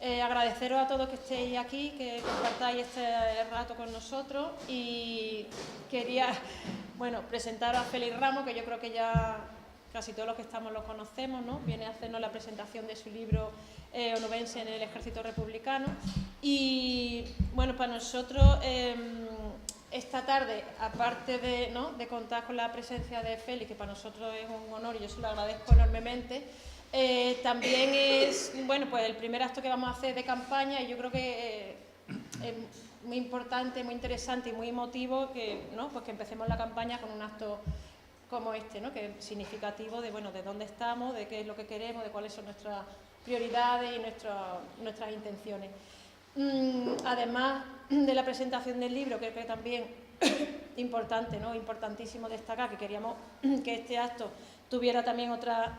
agradeceros a todos que estéis aquí, que compartáis este rato con nosotros, y quería, bueno, presentaros a Félix Ramos, que yo creo que ya casi todos los que estamos lo conocemos, ¿no? Viene a hacernos la presentación de su libro Onubense en el Ejército Republicano. Y bueno, para nosotros esta tarde, aparte de contar con la presencia de Félix, que para nosotros es un honor y yo se lo agradezco enormemente, también es, bueno, pues el primer acto que vamos a hacer de campaña, y yo creo que es muy importante, muy interesante y muy emotivo que, ¿no? Pues que empecemos la campaña con un acto como este, ¿no? Que es significativo de, bueno, de dónde estamos, de qué es lo que queremos, de cuáles son nuestras prioridades y nuestras intenciones. Además de la presentación del libro, creo que también importante, ¿no? Importantísimo destacar que queríamos que este acto tuviera también otra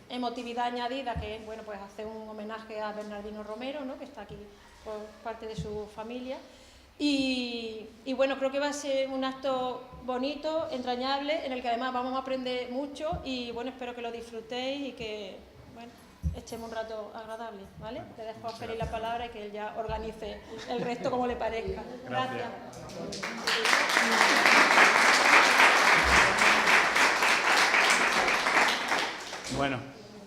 emotividad añadida, que es, bueno, pues hacer un homenaje a Bernardino Romero, ¿no? Que está aquí por parte de su familia. Y bueno, creo que va a ser un acto bonito, entrañable, en el que además vamos a aprender mucho y bueno, espero que lo disfrutéis y que, bueno, echemos un rato agradable, ¿vale? Le dejo a Félix la palabra y que él ya organice el resto como le parezca. Gracias. Bueno,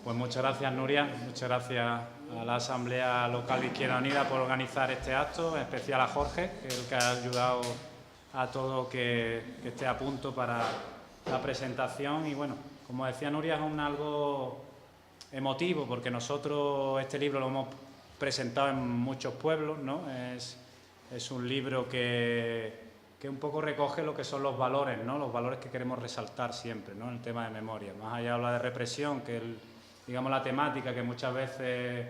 pues muchas gracias, Nuria, muchas gracias a la Asamblea Local de Izquierda Unida por organizar este acto, en especial a Jorge, que es el que ha ayudado a todo que esté a punto para la presentación. Y bueno, como decía Nuria, es algo emotivo, porque nosotros este libro lo hemos presentado en muchos pueblos, ¿no? Es un libro que un poco recoge lo que son los valores, ¿no? Los valores que queremos resaltar siempre, ¿no? En el tema de memoria. Más allá habla de represión, que es, digamos, la temática que muchas veces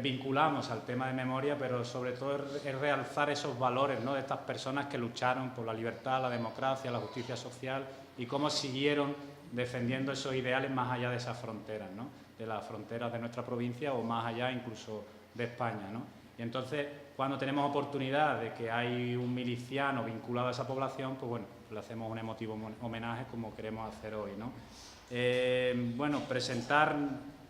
vinculamos al tema de memoria, pero sobre todo es realzar esos valores, ¿no? De estas personas que lucharon por la libertad, la democracia, la justicia social y cómo siguieron defendiendo esos ideales más allá de esas fronteras, ¿no? De las fronteras de nuestra provincia o más allá incluso de España, ¿no? Y entonces, cuando tenemos oportunidad de que hay un miliciano vinculado a esa población, pues bueno, le hacemos un emotivo homenaje como queremos hacer hoy, ¿no? Bueno, presentar...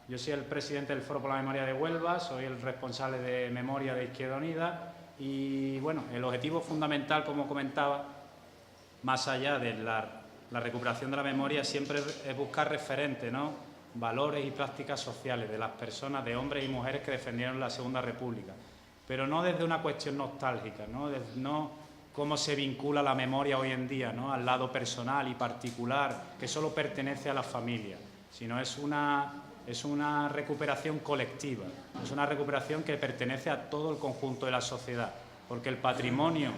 Yo soy el presidente del Foro por la Memoria de Huelva, soy el responsable de Memoria de Izquierda Unida y, bueno, el objetivo fundamental, como comentaba, más allá de la recuperación de la memoria, siempre es buscar referentes, ¿no? Valores y prácticas sociales de las personas, de hombres y mujeres que defendieron la Segunda República, pero no desde una cuestión nostálgica, no cómo se vincula la memoria hoy en día, ¿no? Al lado personal y particular, que solo pertenece a la familia, sino es una recuperación colectiva, es una recuperación que pertenece a todo el conjunto de la sociedad, porque el patrimonio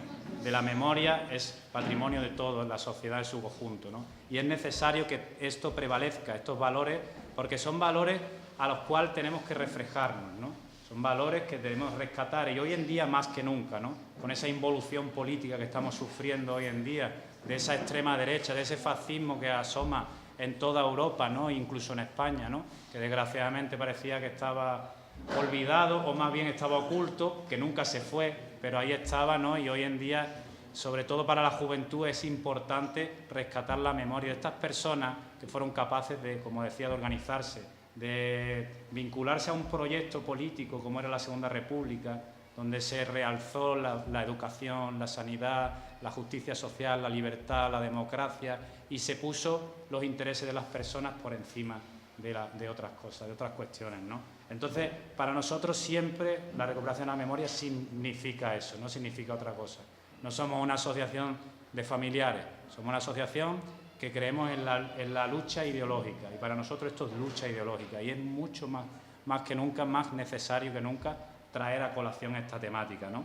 de la memoria es patrimonio de toda la sociedad en su conjunto, ¿no? Y es necesario que esto prevalezca, estos valores, porque son valores a los cuales tenemos que reflejarnos, ¿no? Son valores que debemos rescatar y hoy en día más que nunca, ¿no? Con esa involución política que estamos sufriendo hoy en día, de esa extrema derecha, de ese fascismo que asoma en toda Europa, ¿no? Incluso en España, ¿no? Que desgraciadamente parecía que estaba olvidado o más bien estaba oculto, que nunca se fue, pero ahí estaba, ¿no? Y hoy en día, sobre todo para la juventud, es importante rescatar la memoria de estas personas que fueron capaces de, como decía, de organizarse, de vincularse a un proyecto político como era la Segunda República, donde se realzó la educación, la sanidad, la justicia social, la libertad, la democracia, y se puso los intereses de las personas por encima de otras cosas, de otras cuestiones, ¿no? Entonces, para nosotros siempre la recuperación de la memoria significa eso, no significa otra cosa. No somos una asociación de familiares, somos una asociación que creemos en la lucha ideológica, y para nosotros esto es lucha ideológica, y es mucho más que nunca, más necesario que nunca traer a colación esta temática, ¿no?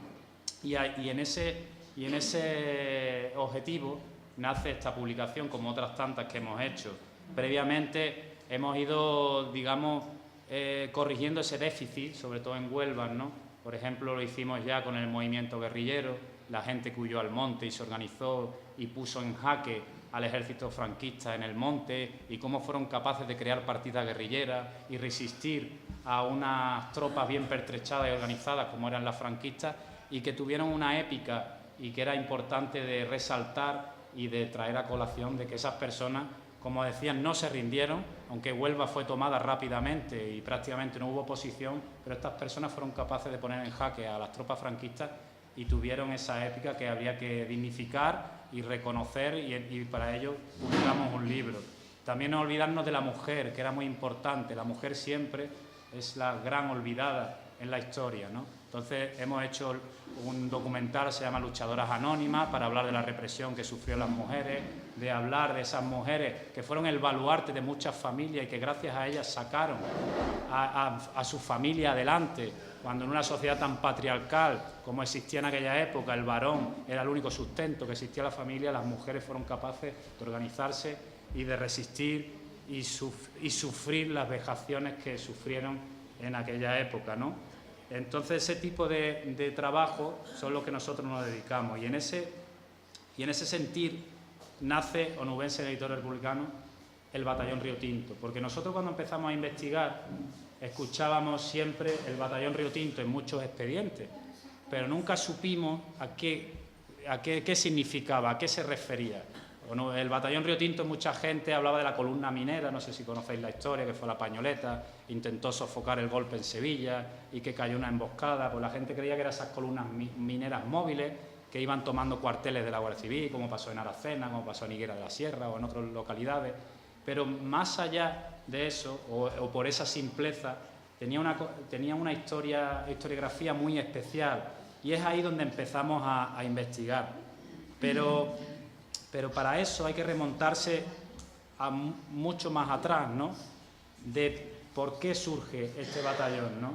Y en ese objetivo nace esta publicación, como otras tantas que hemos hecho. Previamente hemos ido, digamos, corrigiendo ese déficit, sobre todo en Huelva, ¿no? Por ejemplo, lo hicimos ya con el movimiento guerrillero, la gente que huyó al monte y se organizó y puso en jaque al ejército franquista en el monte, y cómo fueron capaces de crear partidas guerrilleras y resistir a unas tropas bien pertrechadas y organizadas como eran las franquistas, y que tuvieron una épica y que era importante de resaltar y de traer a colación, de que esas personas como decían, no se rindieron, aunque Huelva fue tomada rápidamente y prácticamente no hubo oposición, pero estas personas fueron capaces de poner en jaque a las tropas franquistas y tuvieron esa épica que habría que dignificar y reconocer, y para ello publicamos un libro. También no olvidarnos de la mujer, que era muy importante. La mujer siempre es la gran olvidada en la historia, ¿no? Entonces hemos hecho un documental, se llama Luchadoras Anónimas, para hablar de la represión que sufrieron las mujeres, de hablar de esas mujeres que fueron el baluarte de muchas familias y que gracias a ellas sacaron a su familia adelante, cuando en una sociedad tan patriarcal como existía en aquella época, el varón era el único sustento que existía en la familia, las mujeres fueron capaces de organizarse y de resistir y sufrir las vejaciones que sufrieron en aquella época, ¿no? Entonces ese tipo de trabajo son los que nosotros nos dedicamos, y en ese sentir nace Onubense Editor Republicano, el Batallón Río Tinto, porque nosotros cuando empezamos a investigar escuchábamos siempre el Batallón Río Tinto en muchos expedientes, pero nunca supimos qué significaba, a qué se refería. El Batallón Río Tinto, mucha gente hablaba de la columna minera, no sé si conocéis la historia, que fue la Pañoleta, intentó sofocar el golpe en Sevilla y que cayó una emboscada, pues la gente creía que eran esas columnas mineras móviles que iban tomando cuarteles de la Guardia Civil, como pasó en Aracena, como pasó en Higuera de la Sierra o en otras localidades, pero más allá de eso, o por esa simpleza, tenía una historiografía muy especial, y es ahí donde empezamos a investigar. Pero para eso hay que remontarse a mucho más atrás, ¿no? De por qué surge este batallón, ¿no?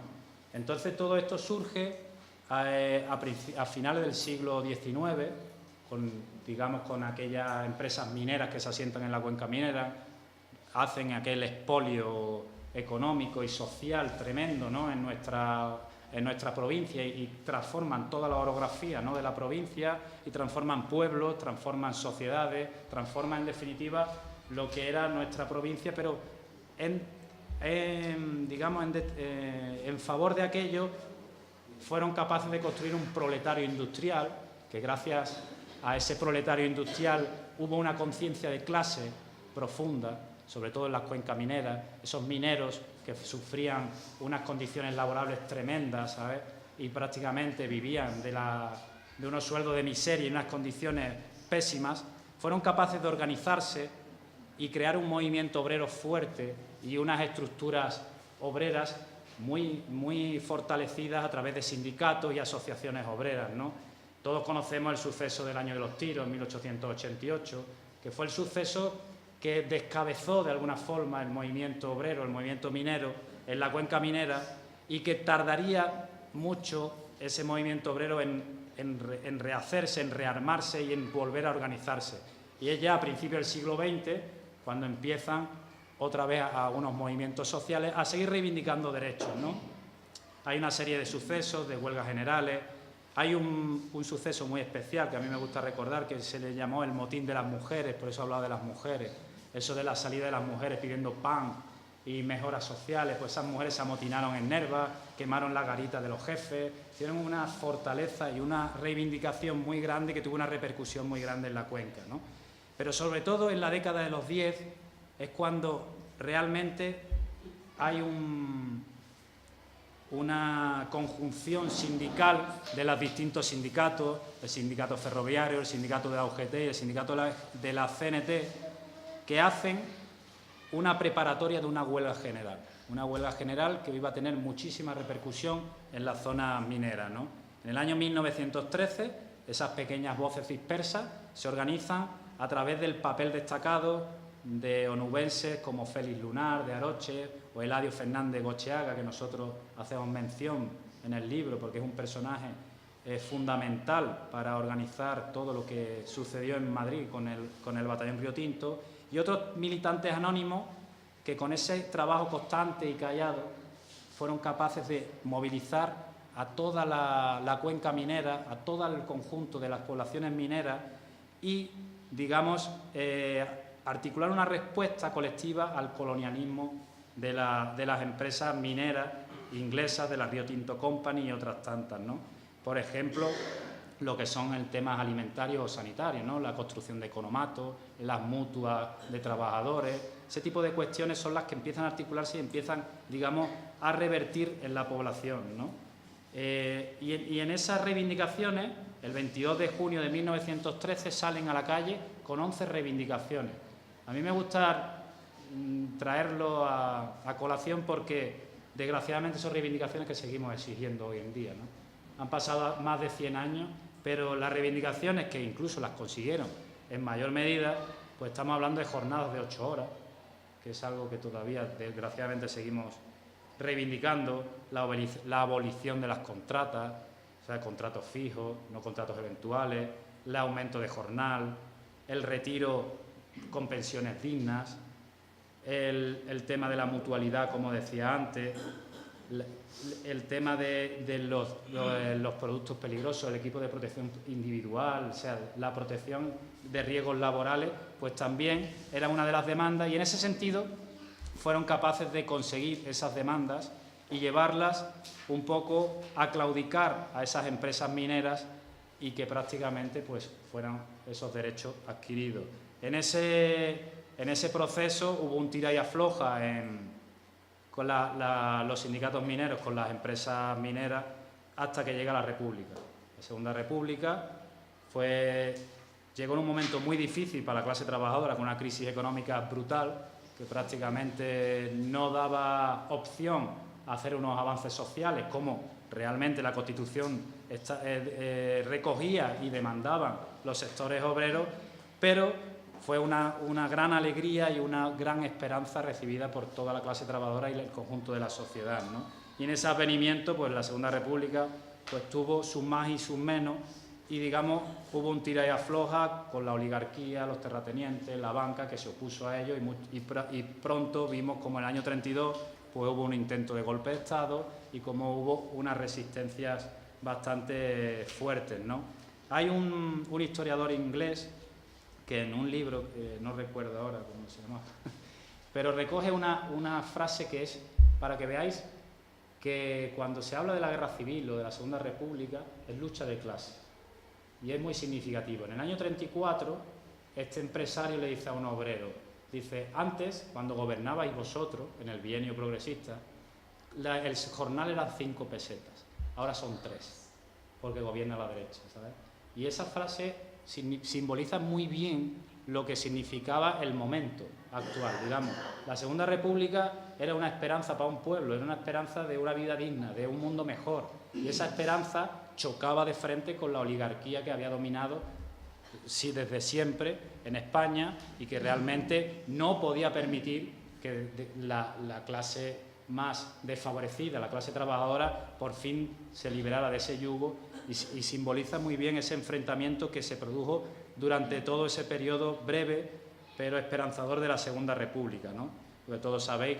Entonces todo esto surge a finales del siglo XIX, con aquellas empresas mineras que se asientan en la cuenca minera, hacen aquel expolio económico y social tremendo, ¿no? en nuestra provincia, y transforman toda la orografía, ¿no? de la provincia, y transforman pueblos, transforman sociedades, transforman en definitiva lo que era nuestra provincia, pero en favor de aquello fueron capaces de construir un proletario industrial, que gracias a ese proletario industrial hubo una conciencia de clase profunda, sobre todo en las cuencas mineras, esos mineros que sufrían unas condiciones laborables tremendas, ¿sabes? Y prácticamente vivían de unos sueldos de miseria y unas condiciones pésimas, fueron capaces de organizarse y crear un movimiento obrero fuerte y unas estructuras obreras muy, muy fortalecidas a través de sindicatos y asociaciones obreras, ¿no? Todos conocemos el suceso del Año de los Tiros, en 1888, que fue el suceso que descabezó de alguna forma el movimiento obrero, el movimiento minero en la cuenca minera, y que tardaría mucho ese movimiento obrero en rehacerse, en rearmarse y en volver a organizarse. Y es ya a principios del siglo XX cuando empiezan otra vez a unos movimientos sociales a seguir reivindicando derechos, ¿no? Hay una serie de sucesos, de huelgas generales. Hay un suceso muy especial que a mí me gusta recordar, que se le llamó el motín de las mujeres, por eso hablaba de las mujeres, eso de la salida de las mujeres pidiendo pan y mejoras sociales. Pues esas mujeres se amotinaron en Nerva, quemaron la garita de los jefes, hicieron una fortaleza y una reivindicación muy grande que tuvo una repercusión muy grande en la cuenca, ¿no? Pero sobre todo en la década de los 10 es cuando realmente hay una conjunción sindical de los distintos sindicatos, el sindicato ferroviario, el sindicato de la UGT y el sindicato de la CNT, que hacen una preparatoria de una huelga general que iba a tener muchísima repercusión en la zona minera, ¿no? En el año 1913, esas pequeñas voces dispersas se organizan a través del papel destacado de onubenses como Félix Lunar, de Aroche, o Eladio Fernández Gocheaga, que nosotros hacemos mención en el libro porque es un personaje fundamental para organizar todo lo que sucedió en Madrid con el Batallón Río Tinto, y otros militantes anónimos que con ese trabajo constante y callado fueron capaces de movilizar a toda la cuenca minera, a todo el conjunto de las poblaciones mineras y, digamos, articular una respuesta colectiva al colonialismo de las empresas mineras inglesas, de la Rio Tinto Company y otras tantas, ¿no? Por ejemplo, lo que son el temas alimentarios o sanitarios, ¿no? La construcción de economatos, las mutuas de trabajadores, ese tipo de cuestiones son las que empiezan a articularse y empiezan, digamos, a revertir en la población, ¿no? Y en esas reivindicaciones, el 22 de junio de 1913 salen a la calle con 11 reivindicaciones. A mí me gusta traerlo a colación porque, desgraciadamente, son reivindicaciones que seguimos exigiendo hoy en día, ¿no? Han pasado más de 100 años, pero las reivindicaciones, que incluso las consiguieron en mayor medida, pues estamos hablando de jornadas de 8 horas, que es algo que todavía, desgraciadamente, seguimos reivindicando, la abolición de las contratas, o sea, contratos fijos, no contratos eventuales, el aumento de jornal, el retiro con pensiones dignas, el tema de la mutualidad, como decía antes, el tema de los productos peligrosos, el equipo de protección individual, o sea, la protección de riesgos laborales, pues también era una de las demandas, y en ese sentido fueron capaces de conseguir esas demandas y llevarlas un poco a claudicar a esas empresas mineras y que prácticamente pues fueran esos derechos adquiridos. En ese proceso hubo un tira y afloja con los sindicatos mineros, con las empresas mineras, hasta que llega la República. La Segunda República llegó en un momento muy difícil para la clase trabajadora, con una crisis económica brutal, que prácticamente no daba opción a hacer unos avances sociales como realmente la Constitución recogía y demandaban los sectores obreros, pero fue una gran alegría y una gran esperanza recibida por toda la clase trabajadora y el conjunto de la sociedad, ¿no? Y en ese advenimiento, pues la Segunda República pues tuvo sus más y sus menos, y digamos hubo un tira y afloja con la oligarquía, los terratenientes, la banca, que se opuso a ello, y pronto vimos como en el año 32 pues hubo un intento de golpe de Estado y como hubo unas resistencias bastante fuertes, ¿no? Hay un historiador inglés que en un libro, no recuerdo ahora cómo se llama, pero recoge una frase que es, para que veáis que cuando se habla de la Guerra Civil o de la Segunda República, es lucha de clase. Y es muy significativo. En el año 34, este empresario le dice a un obrero, dice, antes, cuando gobernabais vosotros, en el bienio progresista, el jornal era 5 pesetas, ahora son 3, porque gobierna la derecha, ¿sabes? Y esa frase simboliza muy bien lo que significaba el momento actual, digamos. La Segunda República era una esperanza para un pueblo, era una esperanza de una vida digna, de un mundo mejor, y esa esperanza chocaba de frente con la oligarquía que había dominado desde siempre en España y que realmente no podía permitir que la clase más desfavorecida, la clase trabajadora, por fin se liberara de ese yugo, y simboliza muy bien ese enfrentamiento que se produjo durante todo ese periodo breve pero esperanzador de la Segunda República, ¿no? Porque todos sabéis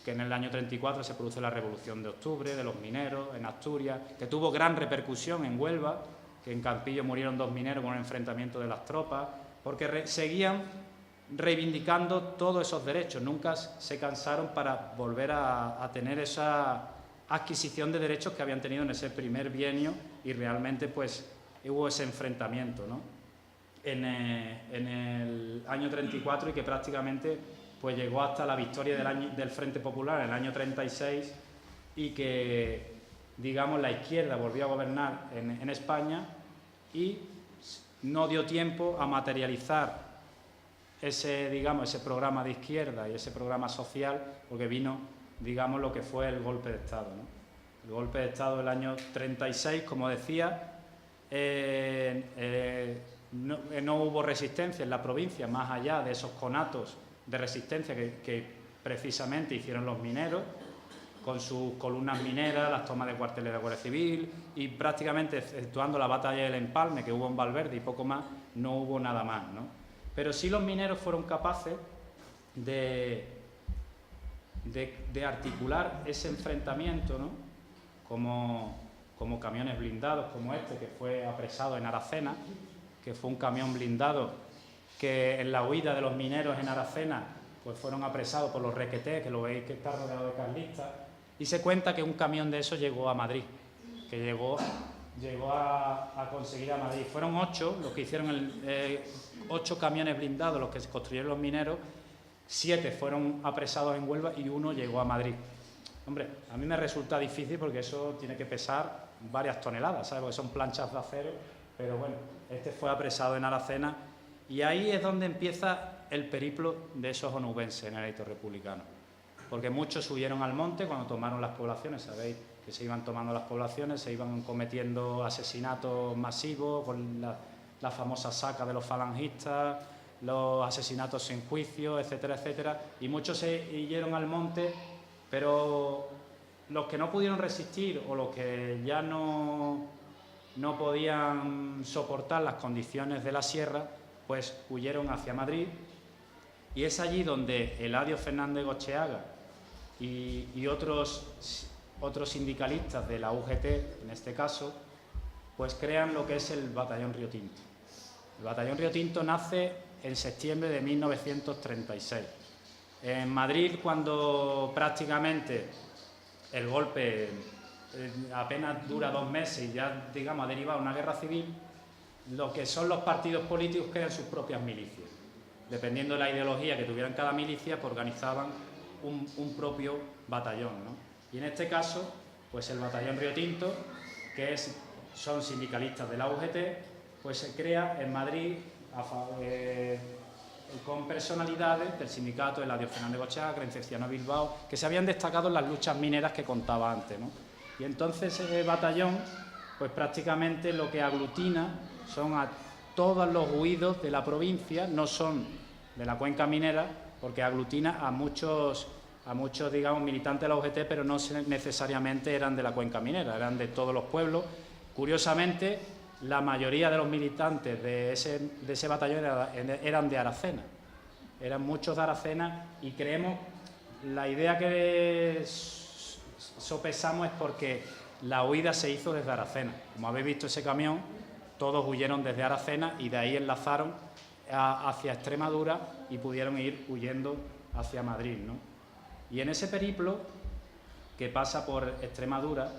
que en el año 34 se produce la Revolución de Octubre, de los mineros, en Asturias, que tuvo gran repercusión en Huelva, que en Campillo murieron 2 mineros con un enfrentamiento de las tropas, porque seguían reivindicando todos esos derechos, nunca se cansaron para volver a tener esa adquisición de derechos que habían tenido en ese primer bienio, y realmente pues hubo ese enfrentamiento, ¿no? En el año 34, y que prácticamente pues llegó hasta la victoria del Frente Popular en el año 36, y que, digamos, la izquierda volvió a gobernar en España y no dio tiempo a materializar ese programa de izquierda y ese programa social, porque vino, digamos, lo que fue el golpe de Estado, ¿no? El golpe de Estado del año 36, como decía, no hubo resistencia en la provincia, más allá de esos conatos de resistencia que precisamente hicieron los mineros, con sus columnas mineras, las tomas de cuarteles de la Guardia Civil, y prácticamente, exceptuando la batalla del Empalme que hubo en Valverde y poco más, no hubo nada más, ¿no? Pero sí los mineros fueron capaces de articular ese enfrentamiento, ¿no? Como camiones blindados como este, que fue apresado en Aracena, que fue un camión blindado que en la huida de los mineros en Aracena pues fueron apresados por los requetés, que lo veis que está rodeado de carlistas, y se cuenta que un camión de esos llegó a Madrid, que llegó llegó a conseguir a Madrid. Fueron 8 los que hicieron 8 camiones blindados los que se construyeron los mineros, 7 fueron apresados en Huelva y 1 llegó a Madrid. Hombre, a mí me resulta difícil porque eso tiene que pesar varias toneladas, ¿sabes? Porque son planchas de acero, pero bueno, este fue apresado en Aracena y ahí es donde empieza el periplo de esos onubenses en el hito republicano. Porque muchos huyeron al monte cuando tomaron las poblaciones, sabéis que se iban tomando las poblaciones, se iban cometiendo asesinatos masivos, con la famosa saca de los falangistas, los asesinatos sin juicio, etcétera, etcétera, y muchos se huyeron al monte, pero los que no pudieron resistir o los que ya no podían soportar las condiciones de la sierra, pues huyeron hacia Madrid, y es allí donde Eladio Fernández Gocheaga y otros sindicalistas de la UGT, en este caso, pues crean lo que es el Batallón Río Tinto. El Batallón Río Tinto nace en septiembre de 1936. En Madrid, cuando prácticamente el golpe apenas dura 2 meses y ya, digamos, ha derivado a una guerra civil, lo que son los partidos políticos crean sus propias milicias. Dependiendo de la ideología que tuvieran cada milicia, pues organizaban un propio batallón, ¿no? Y en este caso, pues el Batallón Río Tinto, que son sindicalistas de la UGT, pues se crea en Madrid con personalidades del sindicato, Eladio Fernández Gocheaga, Clemenciano Bilbao, que se habían destacado en las luchas mineras que contaba antes, ¿no? Y entonces ese batallón, pues prácticamente lo que aglutina son a todos los huidos de la provincia, no son de la cuenca minera, porque aglutina a muchos, digamos, militantes de la UGT, pero no necesariamente eran de la cuenca minera, eran de todos los pueblos. Curiosamente, la mayoría de los militantes de ese batallón eran de Aracena, eran muchos de Aracena, y creemos, la idea que sopesamos es porque la huida se hizo desde Aracena. Como habéis visto ese camión, todos huyeron desde Aracena y de ahí enlazaron hacia Extremadura y pudieron ir huyendo hacia Madrid, ¿no? Y en ese periplo que pasa por Extremadura,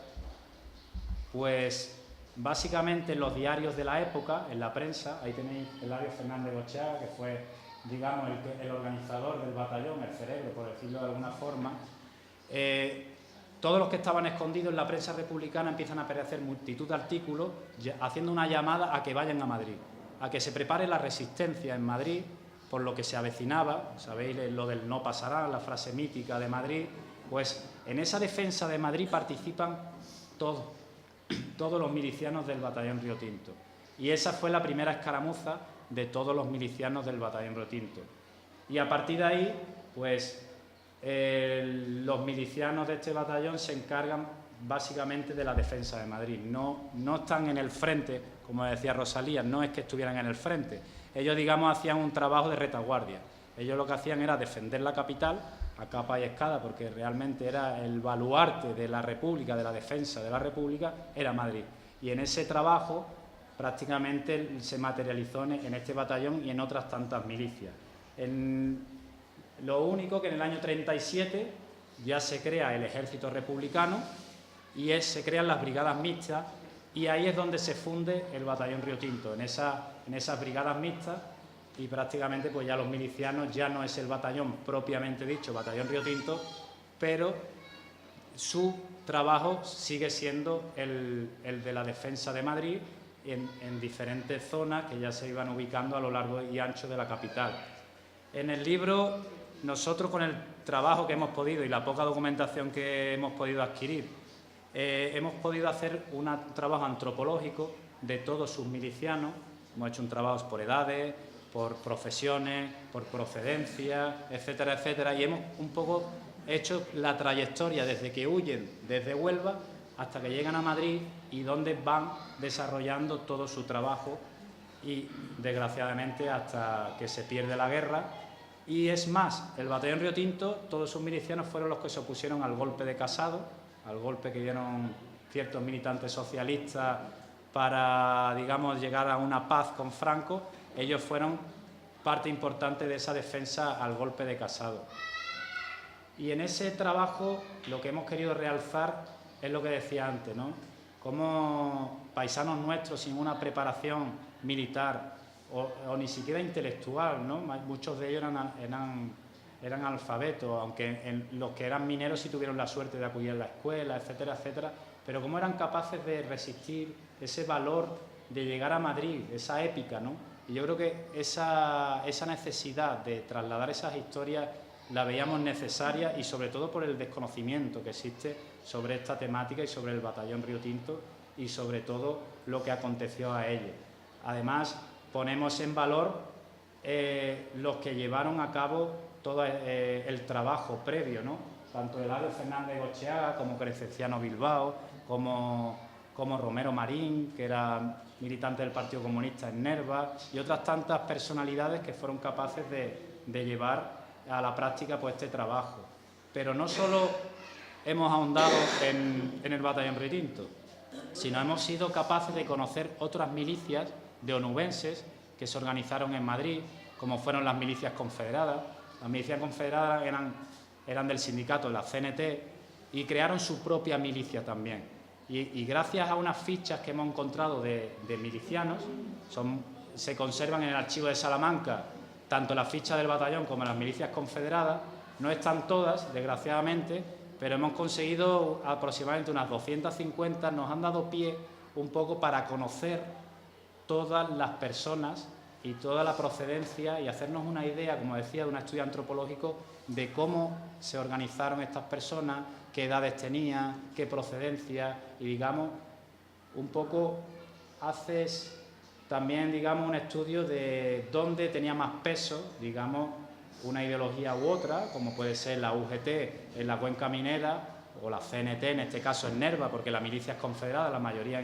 pues básicamente en los diarios de la época, en la prensa, ahí tenéis Eladio Fernández Gocheaga, que fue, digamos, el organizador del batallón, el cerebro, por decirlo de alguna forma. Todos los que estaban escondidos en la prensa republicana empiezan a aparecer multitud de artículos haciendo una llamada a que vayan a Madrid, a que se prepare la resistencia en Madrid por lo que se avecinaba. Sabéis lo del no pasará, la frase mítica de Madrid. Pues en esa defensa de Madrid participan todos los milicianos del Batallón Río Tinto. Y esa fue la primera escaramuza de todos los milicianos del Batallón Río Tinto. Y a partir de ahí, pues los milicianos de este batallón se encargan básicamente de la defensa de Madrid. No están en el frente, como decía Rosalía, no es que estuvieran en el frente. Ellos, digamos, hacían un trabajo de retaguardia. Ellos lo que hacían era defender la capital a capa y espada, porque realmente era el baluarte de la República, de la defensa de la República, era Madrid. Y en ese trabajo prácticamente se materializó en este batallón y en otras tantas milicias. Lo único que en el año 37 ya se crea el ejército republicano y se crean las brigadas mixtas, y ahí es donde se funde el Batallón Río Tinto, en esas brigadas mixtas, y prácticamente pues ya los milicianos ya no es el batallón propiamente dicho, Batallón Río Tinto, pero su trabajo sigue siendo el de la defensa de Madrid en diferentes zonas que ya se iban ubicando a lo largo y ancho de la capital. En el libro, nosotros con el trabajo que hemos podido y la poca documentación que hemos podido adquirir, hemos podido hacer un trabajo antropológico de todos sus milicianos. Hemos hecho un trabajo por edades, por profesiones, por procedencia, etcétera, etcétera, y hemos un poco hecho la trayectoria desde que huyen desde Huelva hasta que llegan a Madrid y donde van desarrollando todo su trabajo, y desgraciadamente hasta que se pierde la guerra. Y es más, el Batallón Río Tinto, todos sus milicianos fueron los que se opusieron al golpe de Casado, al golpe que dieron ciertos militantes socialistas para, digamos, llegar a una paz con Franco. Ellos fueron parte importante de esa defensa al golpe de Casado. Y en ese trabajo lo que hemos querido realzar es lo que decía antes, ¿no? cómo paisanos nuestros sin una preparación militar o ni siquiera intelectual, ¿no? Muchos de ellos eran alfabetos, aunque los que eran mineros sí tuvieron la suerte de acudir a la escuela, etcétera, etcétera, pero cómo eran capaces de resistir ese valor de llegar a Madrid, esa épica, ¿no? Y yo creo que esa necesidad de trasladar esas historias la veíamos necesaria, y sobre todo por el desconocimiento que existe sobre esta temática y sobre el batallón Río Tinto y sobre todo lo que aconteció a ellos. Además, ponemos en valor los que llevaron a cabo todo el trabajo previo, ¿no? Tanto Eladio Fernández Gocheaga como Crescenciano Bilbao, como Romero Marín, que era militante del Partido Comunista en Nerva, y otras tantas personalidades que fueron capaces de llevar a la práctica pues este trabajo. Pero no solo hemos ahondado en el batallón Río Tinto, sino hemos sido capaces de conocer otras milicias de onubenses que se organizaron en Madrid, como fueron las milicias confederadas. Las milicias confederadas eran del sindicato, la CNT, y crearon su propia milicia también. Y gracias a unas fichas que hemos encontrado de milicianos, se conservan en el archivo de Salamanca tanto las fichas del batallón como las milicias confederadas. No están todas, desgraciadamente, pero hemos conseguido aproximadamente unas 250, nos han dado pie un poco para conocer todas las personas y toda la procedencia y hacernos una idea, como decía, de un estudio antropológico de cómo se organizaron estas personas, qué edades tenían, qué procedencia, y digamos, un poco haces también, digamos, un estudio de dónde tenía más peso, digamos, una ideología u otra, como puede ser la UGT en la cuenca minera o la CNT, en este caso en Nerva, porque las milicias confederadas, la mayoría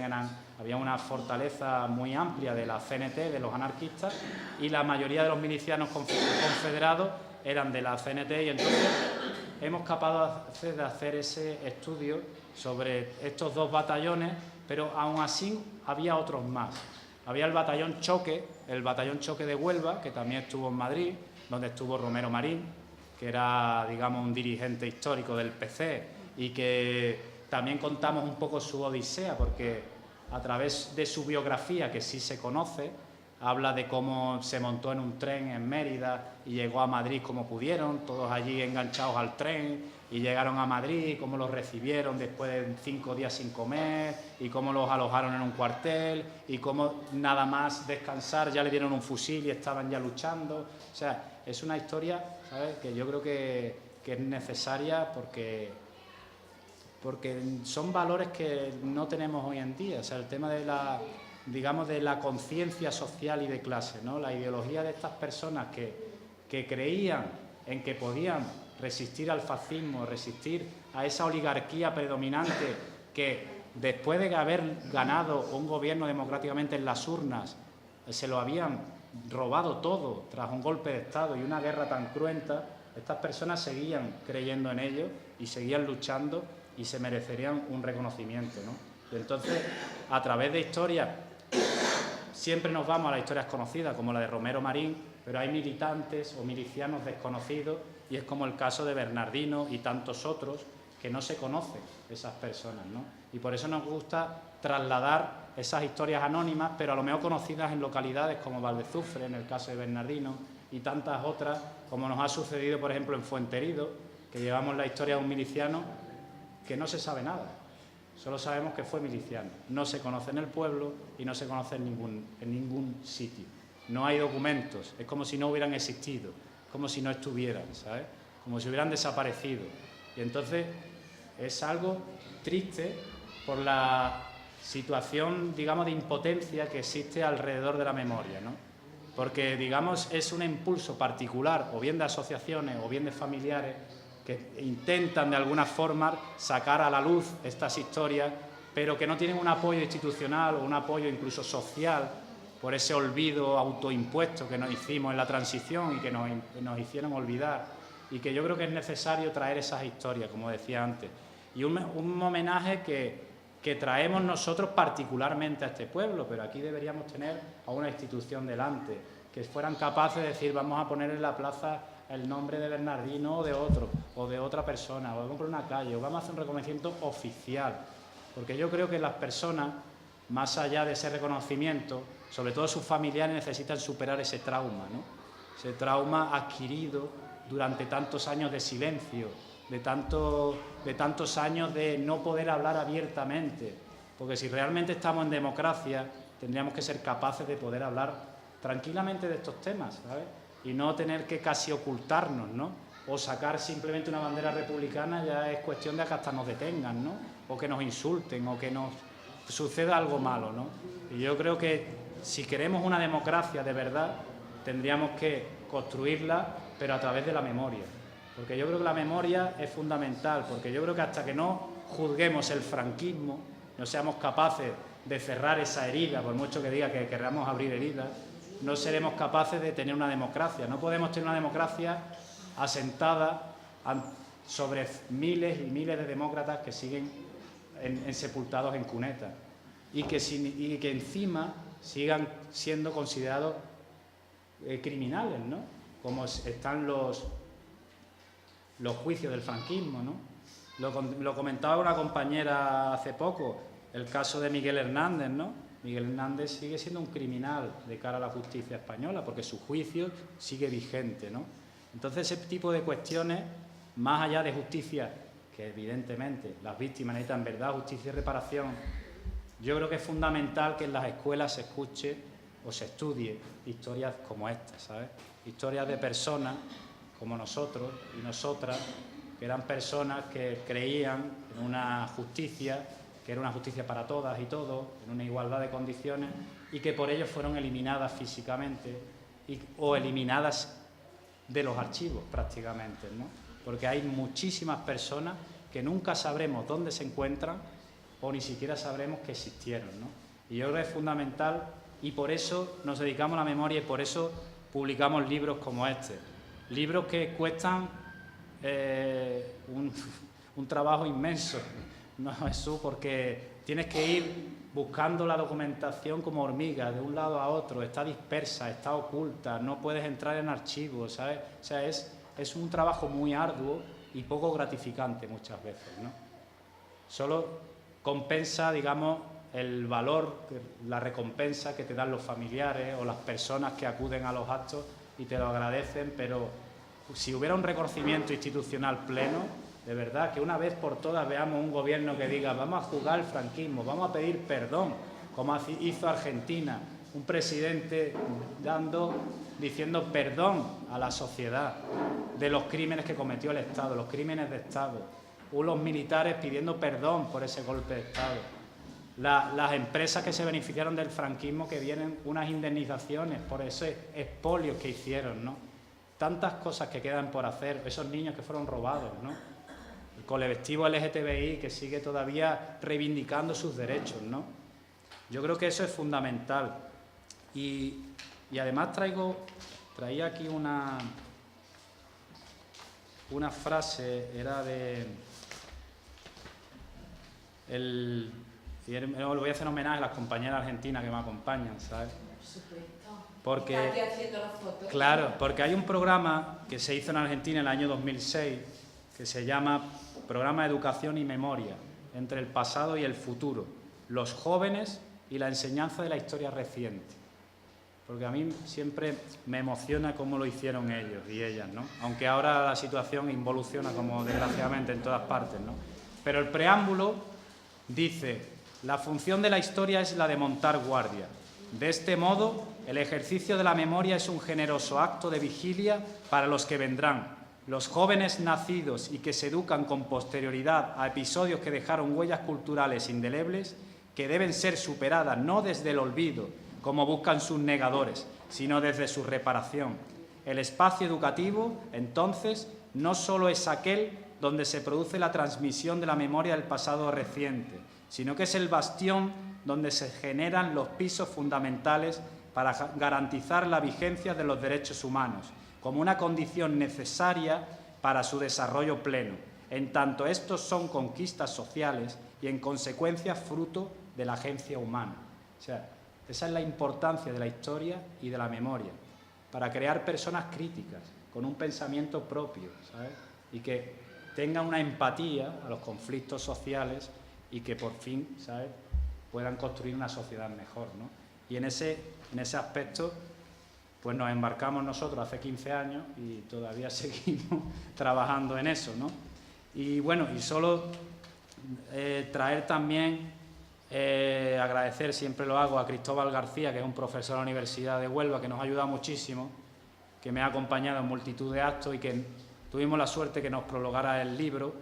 había una fortaleza muy amplia de la CNT, de los anarquistas, y la mayoría de los milicianos confederados eran de la CNT, y entonces hemos capaces de hacer ese estudio sobre estos dos batallones, pero aún así había otros más. Había el batallón Choque de Huelva, que también estuvo en Madrid, donde estuvo Romero Marín, que era, digamos, un dirigente histórico del PC, y que también contamos un poco su odisea, porque a través de su biografía, que sí se conoce, habla de cómo se montó en un tren en Mérida y llegó a Madrid como pudieron, todos allí enganchados al tren, y llegaron a Madrid, cómo los recibieron después de 5 días sin comer, y cómo los alojaron en un cuartel, y cómo nada más descansar ya le dieron un fusil y estaban ya luchando. O sea, es una historia, ¿sabes?, que yo creo que es necesaria porque son valores que no tenemos hoy en día. O sea, el tema de la conciencia social y de clase, ¿no? La ideología de estas personas que creían en que podían resistir al fascismo, resistir a esa oligarquía predominante que después de haber ganado un gobierno democráticamente en las urnas, se lo habían robado todo tras un golpe de Estado y una guerra tan cruenta. Estas personas seguían creyendo en ello y seguían luchando y se merecerían un reconocimiento, ¿no? Y entonces, a través de historias, siempre nos vamos a las historias conocidas, como la de Romero Marín, pero hay militantes o milicianos desconocidos, y es como el caso de Bernardino y tantos otros que no se conocen esas personas, ¿no? Y por eso nos gusta trasladar esas historias anónimas, pero a lo mejor conocidas en localidades como Valdezufre, en el caso de Bernardino, y tantas otras, como nos ha sucedido, por ejemplo, en Fuenterido, que llevamos la historia de un miliciano que no se sabe nada. Solo sabemos que fue miliciano. No se conoce en el pueblo y no se conoce en ningún sitio. No hay documentos. Es como si no hubieran existido. Como si no estuvieran, ¿sabes? Como si hubieran desaparecido. Y entonces es algo triste por la situación, digamos, de impotencia que existe alrededor de la memoria, ¿no? Porque, digamos, es un impulso particular, o bien de asociaciones o bien de familiares, que intentan de alguna forma sacar a la luz estas historias, pero que no tienen un apoyo institucional o un apoyo incluso social por ese olvido autoimpuesto que nos hicimos en la transición y que nos hicieron olvidar, y que yo creo que es necesario traer esas historias, como decía antes, y un homenaje que traemos nosotros particularmente a este pueblo, pero aquí deberíamos tener a una institución delante, que fueran capaces de decir, vamos a poner en la plaza el nombre de Bernardino o de otro, o de otra persona, o vamos por una calle, o vamos a hacer un reconocimiento oficial. Porque yo creo que las personas, más allá de ese reconocimiento, sobre todo sus familiares, necesitan superar ese trauma, ¿no? Ese trauma adquirido durante tantos años de silencio, de tantos años de no poder hablar abiertamente. Porque si realmente estamos en democracia, tendríamos que ser capaces de poder hablar tranquilamente de estos temas, ¿sabes? Y no tener que casi ocultarnos, ¿no? O sacar simplemente una bandera republicana ya es cuestión de que hasta nos detengan, ¿no? O que nos insulten, o que nos suceda algo malo, ¿no? Y yo creo que si queremos una democracia de verdad, tendríamos que construirla, pero a través de la memoria. Porque yo creo que la memoria es fundamental, porque yo creo que hasta que no juzguemos el franquismo, no seamos capaces de cerrar esa herida, por mucho que diga que queramos abrir heridas, no seremos capaces de tener una democracia. No podemos tener una democracia asentada sobre miles y miles de demócratas que siguen sepultados en cunetas y que encima sigan siendo considerados criminales, ¿no? Como están los juicios del franquismo, ¿no? Lo comentaba una compañera hace poco, el caso de Miguel Hernández, ¿no? Miguel Hernández sigue siendo un criminal de cara a la justicia española porque su juicio sigue vigente, ¿no? Entonces, ese tipo de cuestiones, más allá de justicia, que evidentemente las víctimas necesitan verdad, justicia y reparación, yo creo que es fundamental que en las escuelas se escuche o se estudie historias como estas, ¿sabes? Historias de personas como nosotros y nosotras, que eran personas que creían en una justicia, que era una justicia para todas y todos, en una igualdad de condiciones, y que por ello fueron eliminadas físicamente o eliminadas de los archivos prácticamente, ¿no? Porque hay muchísimas personas que nunca sabremos dónde se encuentran o ni siquiera sabremos que existieron, ¿no? Y yo creo que es fundamental y por eso nos dedicamos a la memoria y por eso publicamos libros como este. Libros que cuestan un trabajo inmenso, ¿no, Jesús? Porque tienes que ir buscando la documentación como hormiga, de un lado a otro, está dispersa, está oculta, no puedes entrar en archivos, ¿sabes? O sea, es un trabajo muy arduo y poco gratificante muchas veces, ¿no? Solo compensa, digamos, el valor, la recompensa que te dan los familiares o las personas que acuden a los actos y te lo agradecen, pero si hubiera un reconocimiento institucional pleno, de verdad, que una vez por todas veamos un gobierno que diga vamos a juzgar el franquismo, vamos a pedir perdón, como hizo Argentina, un presidente diciendo perdón a la sociedad de los crímenes que cometió el Estado, los crímenes de Estado, los militares pidiendo perdón por ese golpe de Estado, las empresas que se beneficiaron del franquismo que vienen unas indemnizaciones por ese expolio que hicieron, ¿no? Tantas cosas que quedan por hacer, esos niños que fueron robados, ¿no? El colectivo LGTBI que sigue todavía reivindicando sus derechos, ¿no? Yo creo que eso es fundamental. Y además traía aquí una frase, era de... lo voy a hacer en homenaje a las compañeras argentinas que me acompañan, ¿sabes? Por supuesto. Porque, ¿Está aquí haciendo las fotos? claro, porque hay un programa que se hizo en Argentina en el año 2006 que se llama Programa de Educación y Memoria, entre el pasado y el futuro, los jóvenes y la enseñanza de la historia reciente. Porque a mí siempre me emociona cómo lo hicieron ellos y ellas, ¿no? Aunque ahora la situación involuciona como desgraciadamente en todas partes, ¿no? Pero el preámbulo dice: la función de la historia es la de montar guardia. De este modo, el ejercicio de la memoria es un generoso acto de vigilia para los que vendrán. Los jóvenes nacidos y que se educan con posterioridad a episodios que dejaron huellas culturales indelebles, que deben ser superadas no desde el olvido, como buscan sus negadores, sino desde su reparación. El espacio educativo, entonces, no solo es aquel donde se produce la transmisión de la memoria del pasado reciente, sino que es el bastión donde se generan los pisos fundamentales para garantizar la vigencia de los derechos humanos, como una condición necesaria para su desarrollo pleno, en tanto estos son conquistas sociales y, en consecuencia, fruto de la agencia humana. O sea, esa es la importancia de la historia y de la memoria, para crear personas críticas, con un pensamiento propio, ¿sabes? Y que tengan una empatía a los conflictos sociales y que por fin, ¿sabes?, puedan construir una sociedad mejor, ¿no? Y en ese aspecto, pues nos embarcamos nosotros hace 15 años y todavía seguimos trabajando en eso, ¿no? Y bueno, y solo traer también, agradecer, siempre lo hago, a Cristóbal García, que es un profesor de la Universidad de Huelva, que nos ha ayudado muchísimo, que me ha acompañado en multitud de actos y que tuvimos la suerte que nos prologara el libro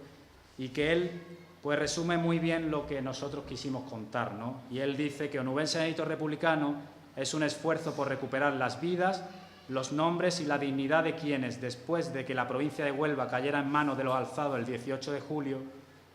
y que él pues resume muy bien lo que nosotros quisimos contar, ¿no? Y él dice que Onubense en Edito Republicano es un esfuerzo por recuperar las vidas, los nombres y la dignidad de quienes, después de que la provincia de Huelva cayera en manos de los alzados el 18 de julio,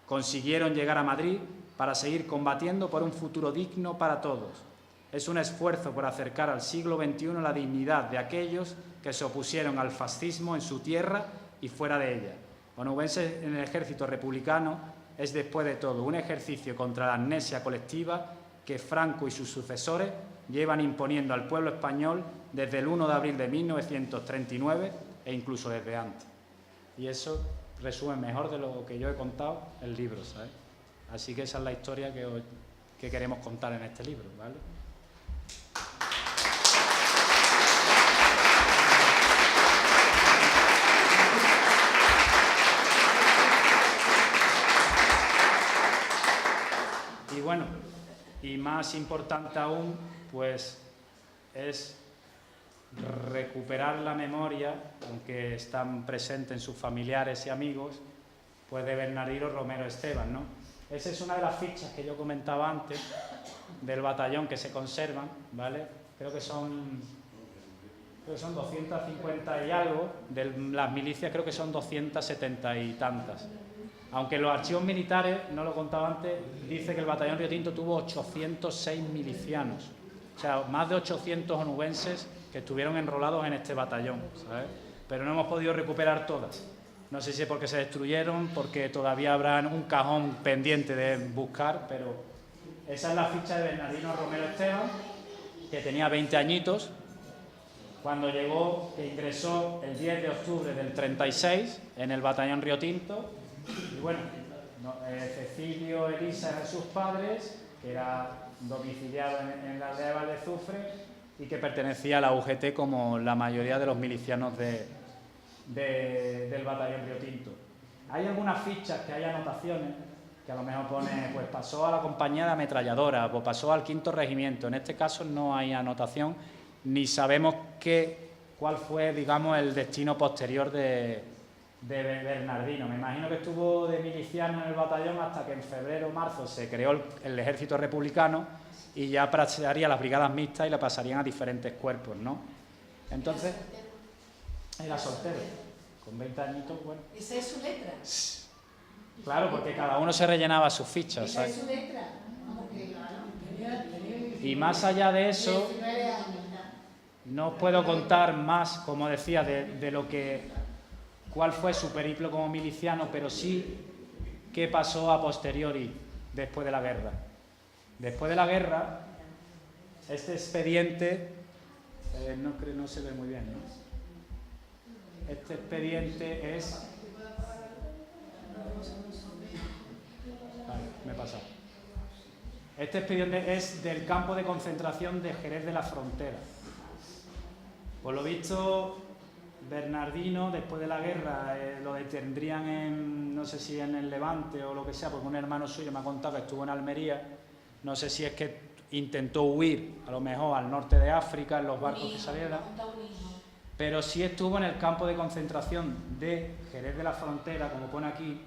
consiguieron llegar a Madrid para seguir combatiendo por un futuro digno para todos. Es un esfuerzo por acercar al siglo XXI la dignidad de aquellos que se opusieron al fascismo en su tierra y fuera de ella. Onubense en el Ejército Republicano es, después de todo, un ejercicio contra la amnesia colectiva que Franco y sus sucesores llevan imponiendo al pueblo español desde el 1 de abril de 1939 e incluso desde antes. Y eso resume mejor de lo que yo he contado el libro, ¿sabes? Así que esa es la historia que queremos contar en este libro, ¿vale? Y bueno, y más importante aún, pues es recuperar la memoria, aunque están presentes en sus familiares y amigos, pues de Bernardino Romero Esteban, ¿no? Esa es una de las fichas que yo comentaba antes del batallón que se conservan, ¿vale? Creo que son 250 y algo, de las milicias creo que son 270 y tantas. Aunque en los archivos militares, no lo contaba antes, dice que el batallón Río Tinto tuvo 806 milicianos, o sea, más de 800 onubenses que estuvieron enrolados en este batallón, ¿sabes? Pero no hemos podido recuperar todas. No sé si es porque se destruyeron, porque todavía habrá un cajón pendiente de buscar, pero esa es la ficha de Bernardino Romero Esteban, que tenía 20 añitos, cuando llegó, que ingresó el 10 de octubre del 36 en el batallón Río Tinto. Y bueno, Cecilio, Elisa eran sus padres, que era domiciliado en la aldea de Valdezufre y que pertenecía a la UGT como la mayoría de los milicianos del batallón Río Tinto. Hay algunas fichas que hay anotaciones que a lo mejor pone, pues pasó a la compañía de ametralladora o pasó al 5º regimiento. En este caso no hay anotación ni sabemos cuál fue, digamos, el destino posterior de Bernardino. Me imagino que estuvo de miliciano en el batallón hasta que en febrero o marzo se creó el Ejército Republicano y ya pasaría a las brigadas mixtas y le pasarían a diferentes cuerpos, ¿no? Entonces, era soltero, con 20 añitos, bueno. ¿Esa es su letra? Claro, porque cada uno se rellenaba sus fichas, ¿Esa ¿sabes? es su letra? Y más allá de eso, no os puedo contar más, como decía, cuál fue su periplo como miliciano, pero sí qué pasó a posteriori, después de la guerra. Después de la guerra, este expediente, no se ve muy bien, ¿no? Este expediente es... Vale, me he pasado. Este expediente es del campo de concentración de Jerez de la Frontera. Por lo visto, Bernardino, después de la guerra, lo detendrían en, no sé si en el Levante o lo que sea, porque un hermano suyo me ha contado que estuvo en Almería. No sé si es que intentó huir, a lo mejor, al norte de África, en los barcos que salieran. Pero sí estuvo en el campo de concentración de Jerez de la Frontera, como pone aquí.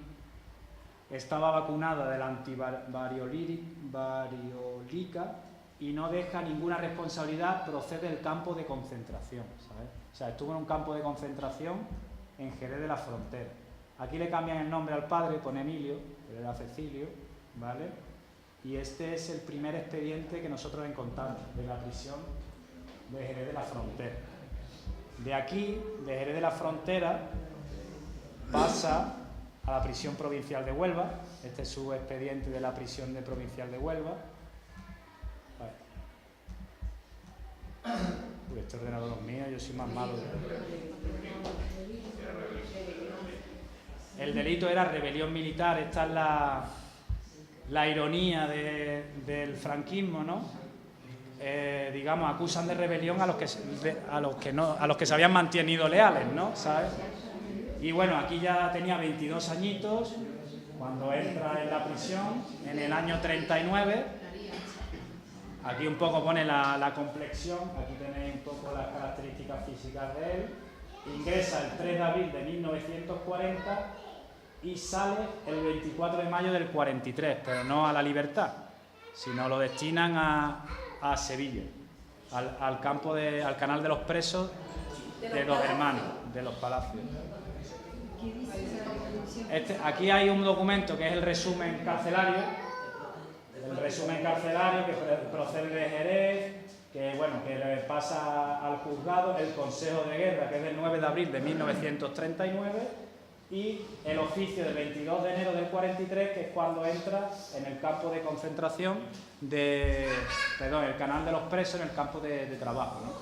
Estaba vacunada de la antivariolica y no deja ninguna responsabilidad, procede del campo de concentración, ¿sabes? O sea, estuvo en un campo de concentración en Jerez de la Frontera. Aquí le cambian el nombre al padre, pone Emilio, pero era Cecilio, ¿vale? Y este es el primer expediente que nosotros encontramos de la prisión de Jerez de la Frontera. De aquí, de Jerez de la Frontera, pasa a la prisión provincial de Huelva. Este es su expediente de la prisión provincial de Huelva. Uy, este ordenador es mío, yo soy más malo. El delito era rebelión militar. Esta es la ironía del franquismo, ¿no? Digamos, acusan de rebelión a los que se habían mantenido leales, ¿no? ¿Sabes? Y bueno, aquí ya tenía 22 añitos cuando entra en la prisión en el año 39. Aquí un poco pone la complexión, aquí tenéis un poco las características físicas de él. Ingresa el 3 de abril de 1940 y sale el 24 de mayo del 43, pero no a la libertad, sino lo destinan a Sevilla, al canal de los presos de los hermanos, de los palacios. Aquí hay un documento que es el resumen carcelario, que procede de Jerez, que le pasa al juzgado el Consejo de Guerra, que es del 9 de abril de 1939, y el oficio del 22 de enero del 43, que es cuando entra en el campo de concentración el canal de los presos, en el campo de trabajo, ¿no?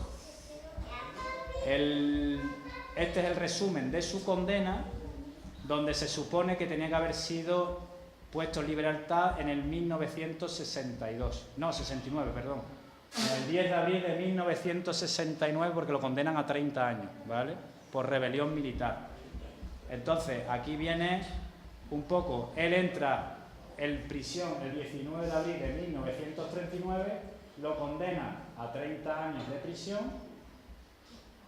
Este es el resumen de su condena, donde se supone que tenía que haber sido puesto en libertad en el 69, perdón. El 10 de abril de 1969, porque lo condenan a 30 años, ¿vale? Por rebelión militar. Entonces, aquí viene un poco, él entra en prisión el 19 de abril de 1939, lo condena a 30 años de prisión.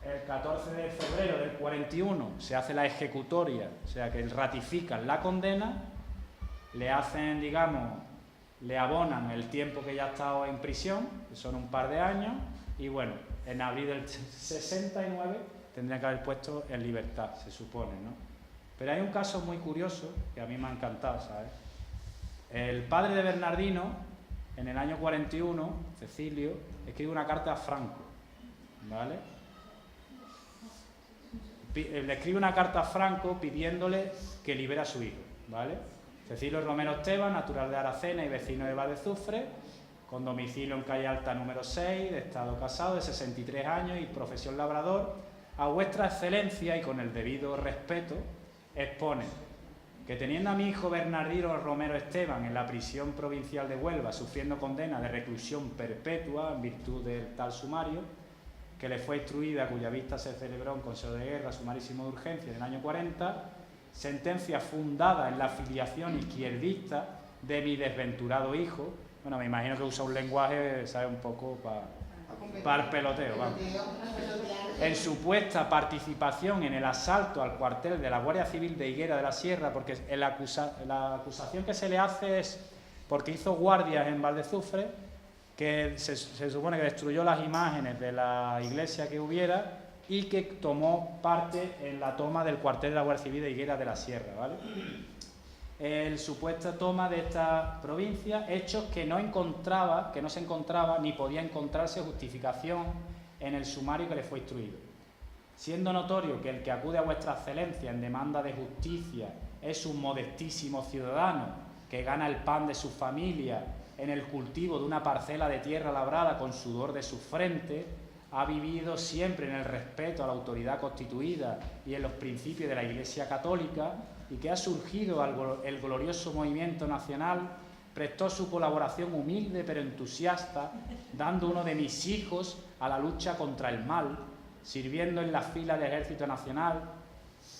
El 14 de febrero del 41 se hace la ejecutoria, o sea que ratifican la condena, le hacen, digamos, le abonan el tiempo que ya ha estado en prisión, que son un par de años, y bueno, en abril del 69 tendría que haber puesto en libertad, se supone, ¿no? Pero hay un caso muy curioso que a mí me ha encantado, ¿sabes? El padre de Bernardino, en el año 41, Cecilio, escribe una carta a Franco, ¿vale? Le escribe una carta a Franco pidiéndole que libere a su hijo, ¿vale? Cecilio Romero Esteban, natural de Aracena y vecino de Valdezufre, con domicilio en calle Alta número 6, de estado casado, de 63 años y profesión labrador, a vuestra excelencia y con el debido respeto, expone que teniendo a mi hijo Bernardino Romero Esteban en la prisión provincial de Huelva, sufriendo condena de reclusión perpetua en virtud del tal sumario, que le fue instruida, cuya vista se celebró en Consejo de Guerra sumarísimo de urgencia en el año 40, sentencia fundada en la filiación izquierdista de mi desventurado hijo. Bueno, me imagino que usa un lenguaje, ¿sabe? Un poco para el peloteo, vamos. En supuesta participación en el asalto al cuartel de la Guardia Civil de Higuera de la Sierra, porque la acusación que se le hace es porque hizo guardias en Valdezufre, que se supone que destruyó las imágenes de la iglesia que hubiera y que tomó parte en la toma del cuartel de la Guardia Civil de Higuera de la Sierra, ¿vale? El supuesta toma de esta provincia, hechos que no se encontraba ni podía encontrarse justificación en el sumario que le fue instruido. Siendo notorio que el que acude a vuestra excelencia en demanda de justicia es un modestísimo ciudadano que gana el pan de su familia en el cultivo de una parcela de tierra labrada con sudor de su frente, ha vivido siempre en el respeto a la autoridad constituida y en los principios de la Iglesia Católica, y que ha surgido el glorioso movimiento nacional, prestó su colaboración humilde pero entusiasta, dando uno de mis hijos a la lucha contra el mal, sirviendo en las filas del Ejército Nacional,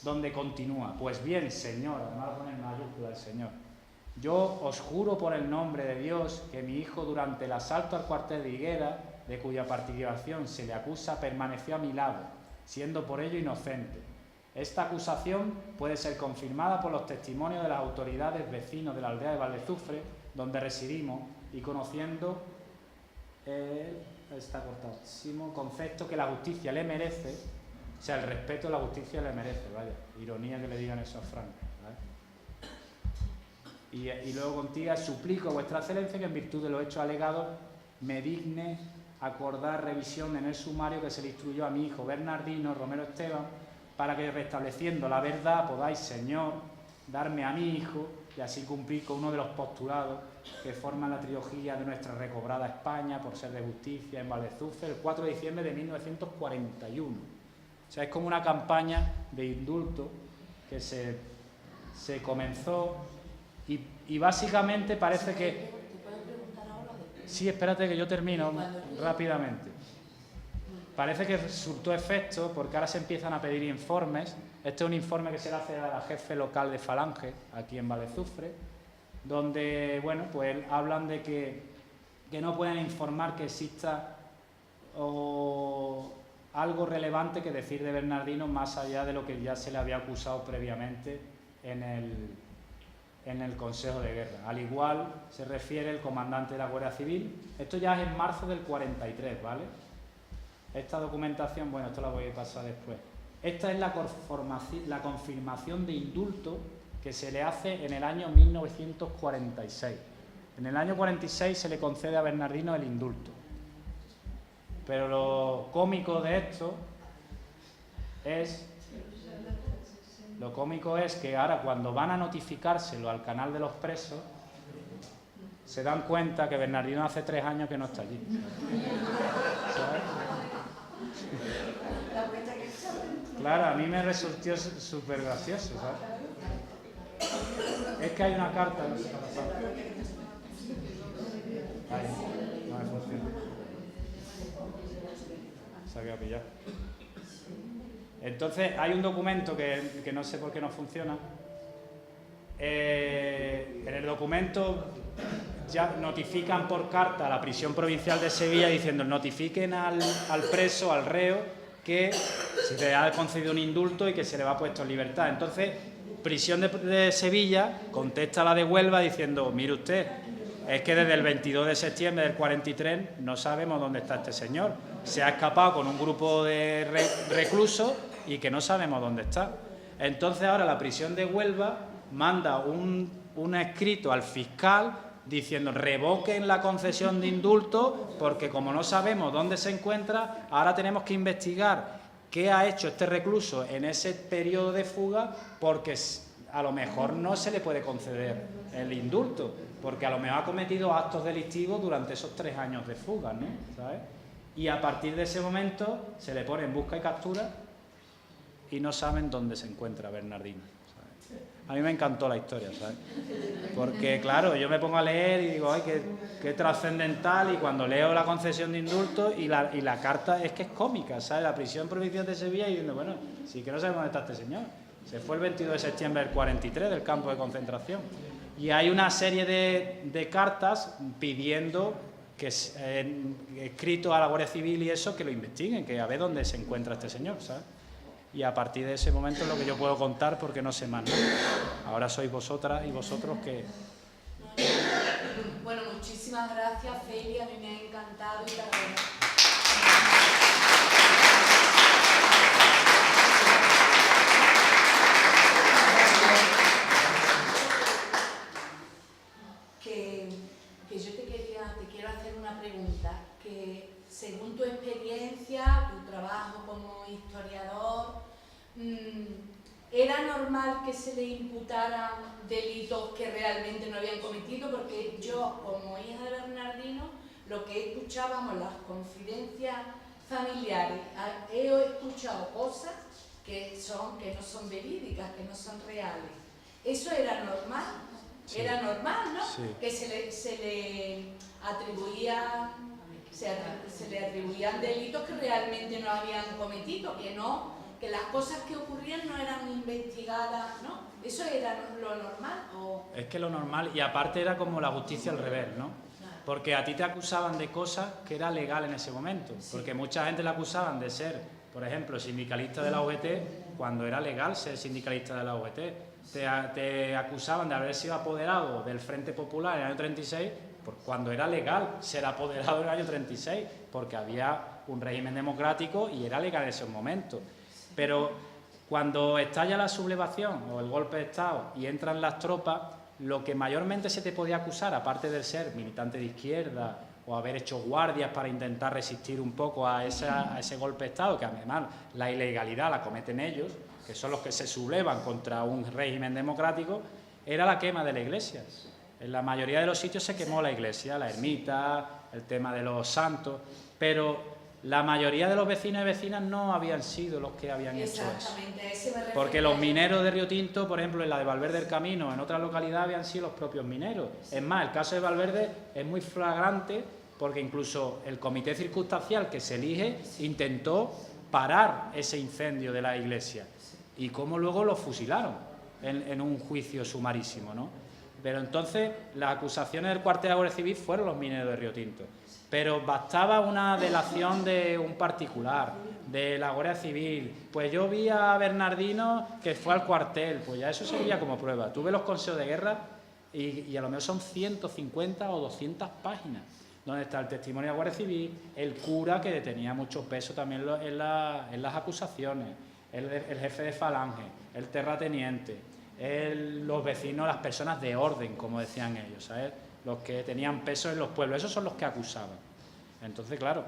donde continúa. Pues bien, Señor, además pone en mayúscula el Señor, yo os juro por el nombre de Dios que mi hijo durante el asalto al cuartel de Higuera, de cuya participación se le acusa, permaneció a mi lado, siendo por ello inocente. Esta acusación puede ser confirmada por los testimonios de las autoridades vecinos de la aldea de Valdezufre, donde residimos, y conociendo está cortadísimo concepto que la justicia le merece, o sea, el respeto a la justicia le merece, vaya, ironía que le digan eso a Franco, ¿vale? Y luego contigo suplico a vuestra excelencia que en virtud de los hechos alegados me digne acordar revisión en el sumario que se le instruyó a mi hijo Bernardino Romero Esteban, para que restableciendo la verdad podáis, Señor, darme a mi hijo y así cumplir con uno de los postulados que forman la trilogía de nuestra recobrada España por ser de justicia en Valdezufre el 4 de diciembre de 1941. O sea, es como una campaña de indulto que se comenzó Y básicamente parece que... ¿Te puedo preguntar ahora después? Sí, espérate que yo termino rápidamente. Parece que surtó efecto porque ahora se empiezan a pedir informes. Este es un informe que se le hace a la jefe local de Falange, aquí en Valezufre, donde, bueno, pues hablan de que no pueden informar que exista algo relevante que decir de Bernardino más allá de lo que ya se le había acusado previamente en el Consejo de Guerra. Al igual se refiere el comandante de la Guardia Civil. Esto ya es en marzo del 43, ¿vale? Esta documentación, bueno, esto la voy a pasar después. Esta es la confirmación de indulto que se le hace en el año 1946. En el año 46 se le concede a Bernardino el indulto. Pero lo cómico de esto es... Lo cómico es que ahora cuando van a notificárselo al canal de los presos, se dan cuenta que Bernardino hace 3 años que no está allí. ¿Sabes? Claro, a mí me resultó súper gracioso, ¿sabes? Es que hay una carta... No sé qué ha pasado. Ahí, no me funciona. Se había pillado. Entonces, hay un documento que no sé por qué no funciona. En el documento ya notifican por carta a la prisión provincial de Sevilla diciendo notifiquen al preso, al reo, que se le ha concedido un indulto y que se le va puesto en libertad. Entonces, prisión de Sevilla contesta a la de Huelva diciendo, mire usted, es que desde el 22 de septiembre del 43 no sabemos dónde está este señor. Se ha escapado con un grupo de reclusos y que no sabemos dónde está. Entonces ahora la prisión de Huelva manda un escrito al fiscal diciendo revoquen la concesión de indulto porque como no sabemos dónde se encuentra, ahora tenemos que investigar qué ha hecho este recluso en ese periodo de fuga porque a lo mejor no se le puede conceder el indulto porque a lo mejor ha cometido actos delictivos durante esos 3 años de fuga, ¿no? ¿Sabes? Y a partir de ese momento se le pone en busca y captura y no saben dónde se encuentra Bernardino, ¿sabes? A mí me encantó la historia, ¿sabes? Porque, claro, yo me pongo a leer y digo, ay, qué trascendental, y cuando leo la concesión de indulto y la carta es que es cómica, ¿sabes? La prisión provincial de Sevilla y diciendo, bueno, sí que no sabemos dónde está este señor. Se fue el 22 de septiembre del 43 del campo de concentración. Y hay una serie de cartas pidiendo que escrito a la Guardia Civil y eso, que lo investiguen, que a ver dónde se encuentra este señor, ¿sabes? Y a partir de ese momento es lo que yo puedo contar porque no sé más nada. Ahora sois vosotras y vosotros que... Bueno, muchísimas gracias, Feli, a mí me ha encantado y que yo te quiero hacer una pregunta, que según tu experiencia, tu trabajo como historiador, ¿era normal que se le imputaran delitos que realmente no habían cometido? Porque yo, como hija de Bernardino, lo que escuchábamos, las confidencias familiares, he escuchado cosas que no son verídicas, que no son reales. ¿Eso era normal? Sí. Era normal, ¿no? Sí. Que se le atribuían delitos que realmente no habían cometido, que las cosas que ocurrían no eran investigadas, ¿no? ¿Eso era lo normal? Es que lo normal, y aparte era como la justicia al revés, ¿no? Porque a ti te acusaban de cosas que era legal en ese momento, porque mucha gente le acusaban de ser, por ejemplo, sindicalista de la UGT, cuando era legal ser sindicalista de la UGT. Te acusaban de haber sido apoderado del Frente Popular en el año 36, cuando era legal ser apoderado en el año 36, porque había un régimen democrático y era legal en ese momento. Pero cuando estalla la sublevación o el golpe de Estado y entran las tropas, lo que mayormente se te podía acusar, aparte de ser militante de izquierda o haber hecho guardias para intentar resistir un poco a ese golpe de Estado, que además la ilegalidad la cometen ellos, que son los que se sublevan contra un régimen democrático, era la quema de la iglesia. En la mayoría de los sitios se quemó la iglesia, la ermita, el tema de los santos, pero la mayoría de los vecinos y vecinas no habían sido los que habían hecho eso. Exactamente, a ese me refiero. Porque los mineros de Río Tinto, por ejemplo, en la de Valverde del Camino, en otras localidades habían sido los propios mineros. Es más, el caso de Valverde es muy flagrante porque incluso el comité circunstancial que se elige intentó parar ese incendio de la iglesia y cómo luego lo fusilaron en un juicio sumarísimo, ¿no? Pero entonces las acusaciones del cuartel de la Guardia Civil fueron los mineros de Río Tinto. Pero bastaba una delación de un particular, de la Guardia Civil. Pues yo vi a Bernardino que fue al cuartel, pues ya eso servía como prueba. Tú ves los consejos de guerra y a lo mejor son 150 o 200 páginas, donde está el testimonio de la Guardia Civil, el cura que tenía mucho peso también en las acusaciones, el jefe de falange, el terrateniente, los vecinos, las personas de orden, como decían ellos, ¿sabes? Los que tenían peso en los pueblos, esos son los que acusaban. Entonces, claro,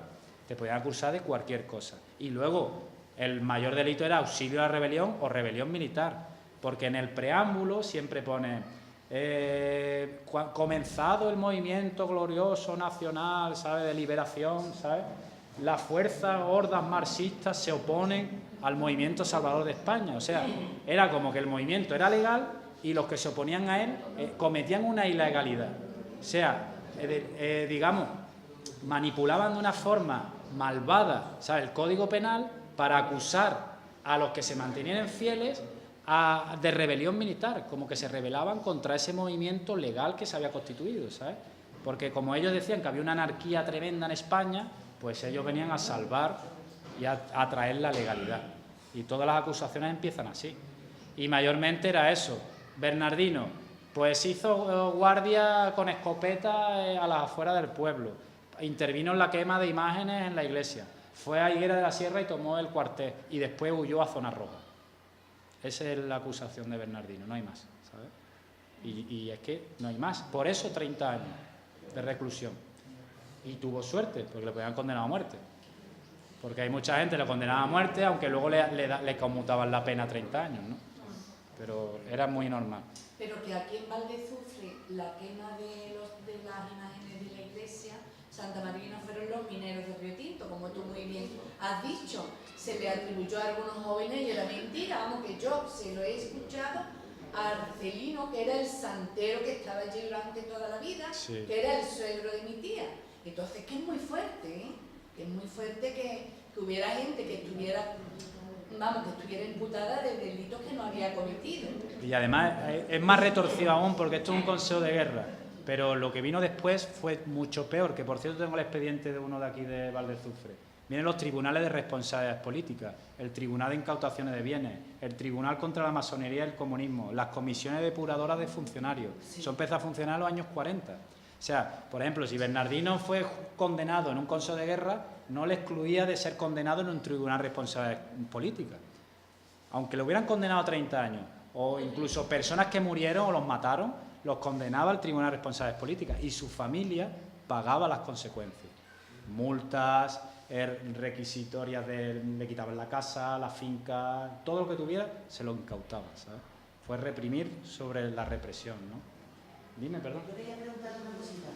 te podían acusar de cualquier cosa. Y luego, el mayor delito era auxilio a la rebelión o rebelión militar, porque en el preámbulo siempre pone comenzado el movimiento glorioso nacional, ¿sabes?, de liberación, ¿sabes?, las fuerzas hordas marxistas se oponen al movimiento salvador de España. O sea, era como que el movimiento era legal y los que se oponían a él cometían una ilegalidad. O sea, digamos, manipulaban de una forma malvada, ¿sabes?, el Código Penal para acusar a los que se mantenían fieles de rebelión militar, como que se rebelaban contra ese movimiento legal que se había constituido, ¿sabes? Porque como ellos decían que había una anarquía tremenda en España, pues ellos venían a salvar y a traer la legalidad. Y todas las acusaciones empiezan así. Y mayormente era eso. Bernardino, pues hizo guardia con escopeta a las afueras del pueblo. Intervino en la quema de imágenes en la iglesia. Fue a Higuera de la Sierra y tomó el cuartel. Y después huyó a Zona Roja. Esa es la acusación de Bernardino, no hay más, ¿sabes? Y es que no hay más. Por eso 30 años de reclusión. Y tuvo suerte, porque le podían condenar a muerte. Porque hay mucha gente que le condenaba a muerte, aunque luego le conmutaban la pena a 30 años, ¿no? Pero era muy normal. Pero que aquí en Valdezufre, la quema de las imágenes de la iglesia Santa Marina fueron los mineros de Río Tinto, como tú muy bien has dicho. Se le atribuyó a algunos jóvenes y era mentira, vamos, que yo se lo he escuchado a Arcelino, que era el santero que estaba allí durante toda la vida, sí, que era el suegro de mi tía. Entonces, que es muy fuerte, ¿eh? Que es muy fuerte que hubiera gente que estuviera, vamos, que estuviera imputada de delitos que no había cometido. Y además es más retorcido aún, porque esto es un consejo de guerra, pero lo que vino después fue mucho peor, que por cierto tengo el expediente de uno de aquí de Valdezufre. Vienen los tribunales de responsabilidades políticas, el tribunal de incautaciones de bienes, el tribunal contra la masonería y el comunismo, las comisiones depuradoras de funcionarios. Sí. Eso empezó a funcionar en los años 40. O sea, por ejemplo, si Bernardino fue condenado en un consejo de guerra, no le excluía de ser condenado en un tribunal de responsabilidades políticas. Aunque lo hubieran condenado a 30 años, o incluso personas que murieron o los mataron, los condenaba al tribunal de responsabilidades políticas y su familia pagaba las consecuencias. Multas, requisitorias, le quitaban la casa, la finca, todo lo que tuviera se lo incautaba, ¿sabes? Fue reprimir sobre la represión, ¿no? Dime, perdón. Yo quería preguntarte una cosita.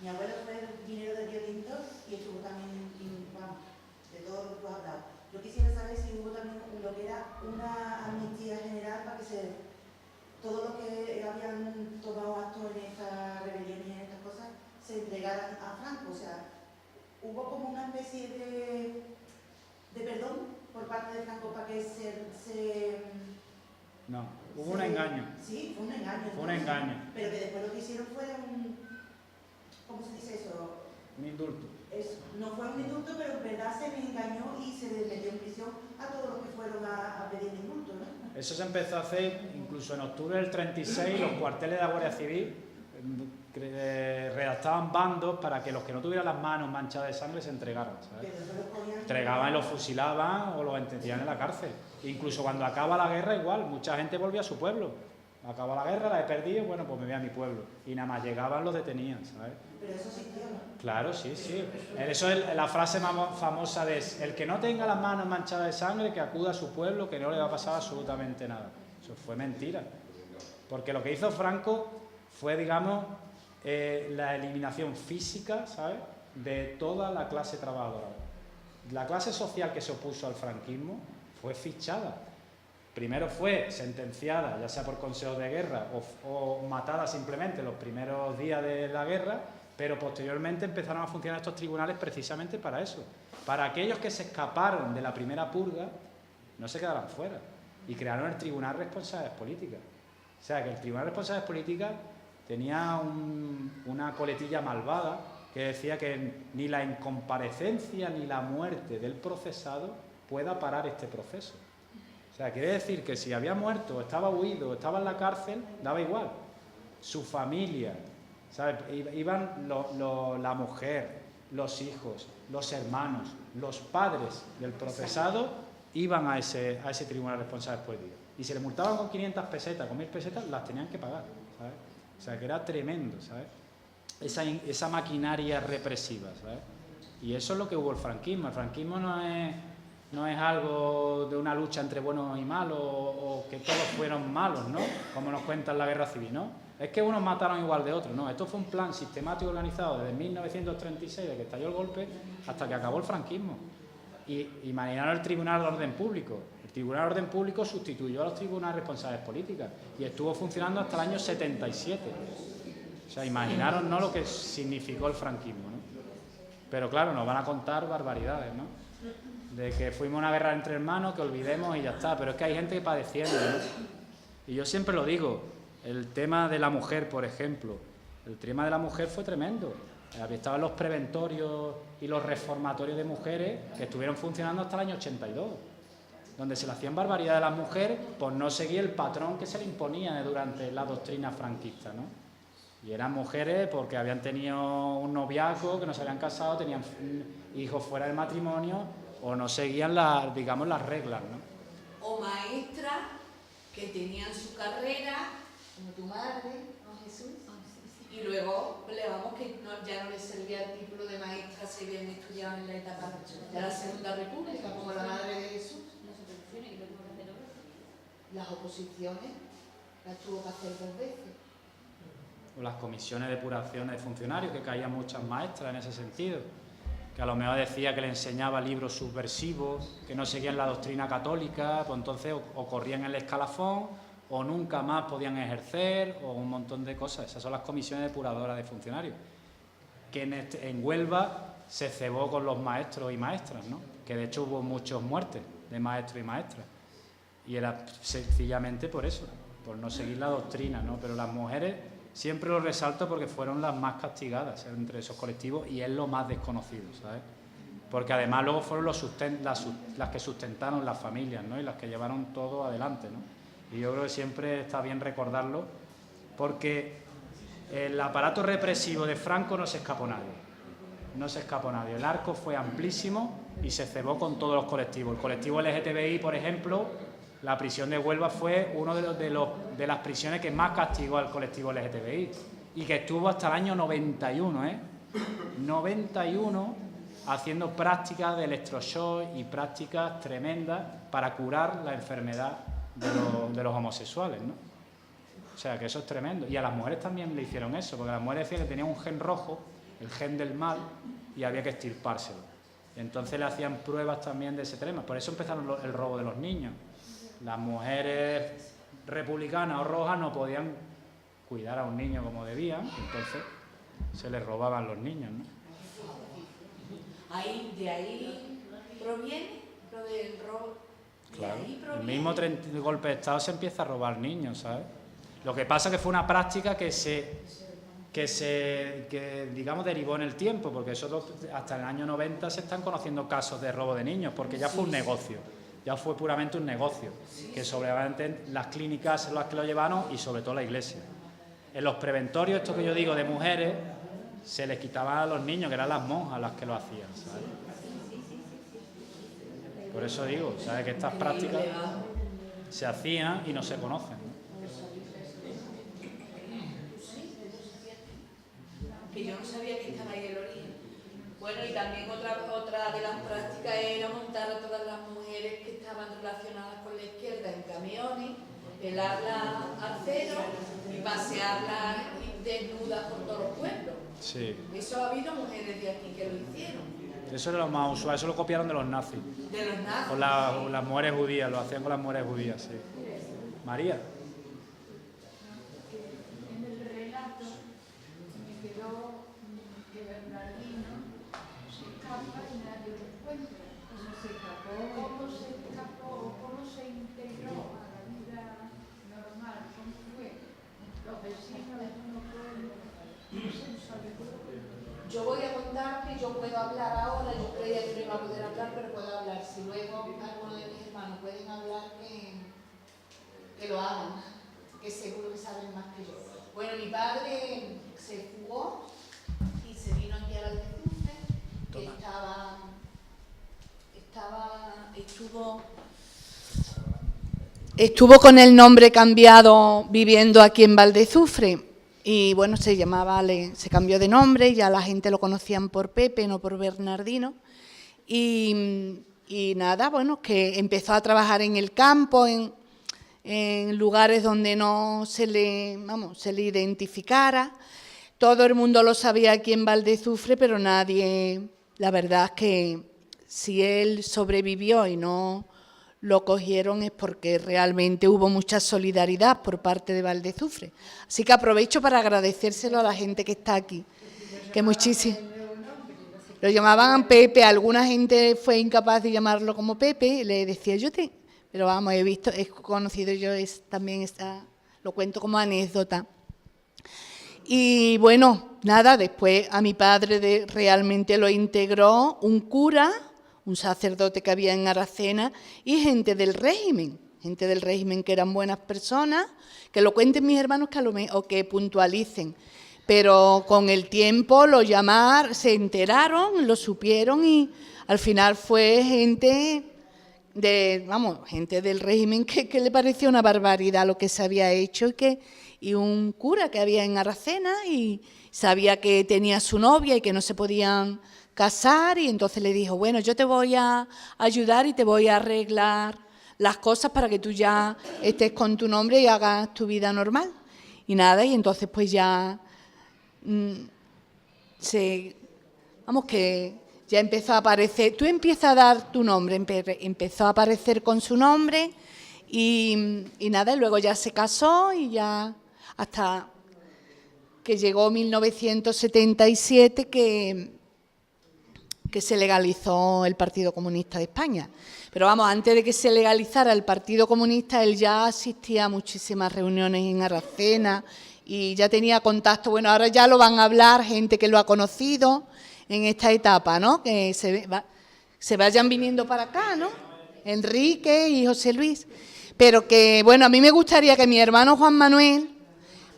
Mi abuelo fue minero de Río Tinto y estuvo también, vamos, de todo lo que tú has hablado. Yo quisiera saber si hubo también lo que era una amnistía general para que todos los que habían tomado actos en esta rebelión y en estas cosas se entregaran a Franco. O sea, hubo como una especie de perdón por parte de Franco para que No, hubo un engaño. Sí, fue un engaño. Fue un engaño. Pero que después lo que hicieron fue ¿cómo se dice eso? Un indulto. No fue un indulto, pero en verdad se les engañó y se les metió en prisión a todos los que fueron a pedir indulto, ¿no? Eso se empezó a hacer incluso en octubre del 36, los cuarteles de la Guardia Civil redactaban bandos para que los que no tuvieran las manos manchadas de sangre se entregaran, ¿sabes? Entregaban y los fusilaban o los metían en la cárcel. Incluso cuando acaba la guerra igual, mucha gente volvía a su pueblo. Acaba la guerra, la he perdido, bueno, pues me voy a mi pueblo. Y nada más llegaban, los detenían, ¿sabes? Pero eso existió, ¿no? Claro, sí, sí. Eso es la frase más famosa de el que no tenga las manos manchadas de sangre, que acuda a su pueblo, que no le va a pasar absolutamente nada. Eso fue mentira. Porque lo que hizo Franco fue, digamos, la eliminación física, ¿sabes?, de toda la clase trabajadora. la clase social que se opuso al franquismo fue fichada. Primero fue sentenciada, ya sea por consejos de guerra o matada simplemente los primeros días de la guerra, pero posteriormente empezaron a funcionar estos tribunales precisamente para eso. Para aquellos que se escaparon de la primera purga, no se quedaran fuera. Y crearon el Tribunal de Responsabilidades Políticas. O sea, que el Tribunal de Responsabilidades Políticas tenía una coletilla malvada que decía que ni la incomparecencia ni la muerte del procesado pueda parar este proceso. O sea, quiere decir que si había muerto, estaba huido, estaba en la cárcel, daba igual. Su familia, ¿sabes? Iban la mujer, los hijos, los hermanos, los padres del procesado, iban a ese tribunal de responsabilidades políticas. Y se le multaban con 500 pesetas, con 1000 pesetas, las tenían que pagar, ¿sabes? O sea, que era tremendo, ¿sabes? Esa maquinaria represiva, ¿sabes? Y eso es lo que hubo el franquismo. El franquismo no es algo de una lucha entre buenos y malos o que todos fueron malos, ¿no? Como nos cuentan la guerra civil, ¿no? Es que unos mataron igual de otros, no. Esto fue un plan sistemático organizado desde 1936, de que estalló el golpe, hasta que acabó el franquismo. Y imaginaron el Tribunal de Orden Público. El Tribunal de Orden Público sustituyó a los tribunales de responsabilidades políticas y estuvo funcionando hasta el año 77. O sea, imaginaron, ¿no?, lo que significó el franquismo, ¿no? Pero claro, nos van a contar barbaridades, ¿no? De que fuimos una guerra entre hermanos, que olvidemos y ya está. Pero es que hay gente padeciendo, ¿no? Y yo siempre lo digo, el tema de la mujer, por ejemplo, el tema de la mujer fue tremendo. Estaban los preventorios y los reformatorios de mujeres que estuvieron funcionando hasta el año 82, donde se le hacían barbaridades a las mujeres por no seguir el patrón que se le imponía durante la doctrina franquista, ¿no? Y eran mujeres porque habían tenido un noviazgo, que no se habían casado, tenían hijos fuera del matrimonio o no seguían las reglas, ¿no? O maestras que tenían su carrera, como tu madre, ¿no, Jesús? Y luego, que ya no les servía el título de maestra si habían estudiado en la etapa de la Segunda República, como la madre de Jesús. Las oposiciones las tuvo que hacer 2 veces. O las comisiones de depuración de funcionarios, que caían muchas maestras en ese sentido, que a lo mejor decía que le enseñaba libros subversivos, que no seguían la doctrina católica, pues entonces o corrían el escalafón o nunca más podían ejercer, o un montón de cosas. Esas son las comisiones depuradoras de funcionarios, que en Huelva se cebó con los maestros y maestras, ¿no? Que de hecho hubo muchas muertes de maestros y maestras, y era sencillamente por eso, por no seguir la doctrina, ¿no? Pero las mujeres siempre lo resalto porque fueron las más castigadas entre esos colectivos y es lo más desconocido, ¿sabes? Porque además luego fueron las que sustentaron las familias, ¿no? Y las que llevaron todo adelante, ¿no? Y yo creo que siempre está bien recordarlo, porque el aparato represivo de Franco no se escapó nadie. No se escapó nadie. El arco fue amplísimo y se cebó con todos los colectivos. El colectivo LGTBI, por ejemplo, la prisión de Huelva fue una de las prisiones que más castigó al colectivo LGTBI y que estuvo hasta el año 91, 91, haciendo prácticas de electroshock y prácticas tremendas para curar la enfermedad de los homosexuales, ¿no? O sea, que eso es tremendo. Y a las mujeres también le hicieron eso, porque las mujeres decían que tenían un gen rojo, el gen del mal, y había que extirpárselo. Entonces le hacían pruebas también de ese tema. Por eso empezaron el robo de los niños. Las mujeres republicanas o rojas no podían cuidar a un niño como debían, entonces se les robaban los niños, ¿no? De ahí proviene lo del robo. Claro, el mismo golpe de Estado se empieza a robar niños, ¿sabes? Lo que pasa es que fue una práctica que digamos derivó en el tiempo, porque eso hasta el año 90 se están conociendo casos de robo de niños, porque ya fue un negocio, ya fue puramente un negocio, que sobreviven las clínicas son las que lo llevaron y sobre todo la iglesia. En los preventorios, esto que yo digo de mujeres, se les quitaban a los niños, que eran las monjas las que lo hacían, ¿sabes? Por eso digo, ¿sabes? Que estas prácticas se hacían y no se conocen, ¿no? Que yo no sabía que estaba ahí el origen. Bueno, y también otra de las prácticas era montar a todas las mujeres que estaban relacionadas con la izquierda en camiones, pelarlas al cero y pasearlas desnudas por todos los pueblos. Sí. Eso ha habido mujeres de aquí que lo hicieron. Eso era lo más usual, eso lo copiaron de los nazis. De los nazis. Con las mujeres judías, lo hacían con las mujeres judías, sí. María. En el relato me quedó que Bernardino se escapa y nadie lo encuentra. ¿Cómo se escapó? ¿Cómo se integró a la vida normal? ¿Cómo fue? Los vecinos no pueden sensualizar. Yo voy a contar que yo puedo hablar ahora, yo creía que no iba a poder hablar, pero puedo hablar. Si luego alguno de mis hermanos pueden hablar, que lo hagan, que seguro que saben más que yo. Bueno, mi padre se fugó y se vino aquí a Valdezufe, que estuvo con el nombre cambiado viviendo aquí en Valdezufre. Y bueno, se cambió de nombre, ya la gente lo conocían por Pepe, no por Bernardino. Y nada, bueno, que empezó a trabajar en el campo, en lugares donde no se le identificara. Todo el mundo lo sabía aquí en Valdezufre, pero nadie, la verdad es que si él sobrevivió y no lo cogieron es porque realmente hubo mucha solidaridad por parte de Valdezufre. Así que aprovecho para agradecérselo a la gente que está aquí, que muchísimo. Lo llamaban Pepe, alguna gente fue incapaz de llamarlo como Pepe, le decía pero vamos, he conocido yo, lo cuento como anécdota. Y bueno, nada, después a mi padre realmente lo integró un cura, un sacerdote que había en Aracena y gente del régimen que eran buenas personas, que lo cuenten mis hermanos o que puntualicen. Pero con el tiempo se enteraron, lo supieron y al final fue gente del régimen que le pareció una barbaridad lo que se había hecho y un cura que había en Aracena y sabía que tenía su novia y que no se podían casar y entonces le dijo, bueno, yo te voy a ayudar y te voy a arreglar las cosas para que tú ya estés con tu nombre y hagas tu vida normal. Y nada, y entonces pues ya que ya empezó a aparecer, tú empiezas a dar tu nombre, empezó a aparecer con su nombre y nada, y luego ya se casó y ya hasta que llegó 1977 que se legalizó el Partido Comunista de España. Pero vamos, antes de que se legalizara el Partido Comunista, él ya asistía a muchísimas reuniones en Aracena y ya tenía contacto. Bueno, ahora ya lo van a hablar gente que lo ha conocido en esta etapa, ¿no? Que se vayan viniendo para acá, ¿no? Enrique y José Luis. Pero que, bueno, a mí me gustaría que mi hermano Juan Manuel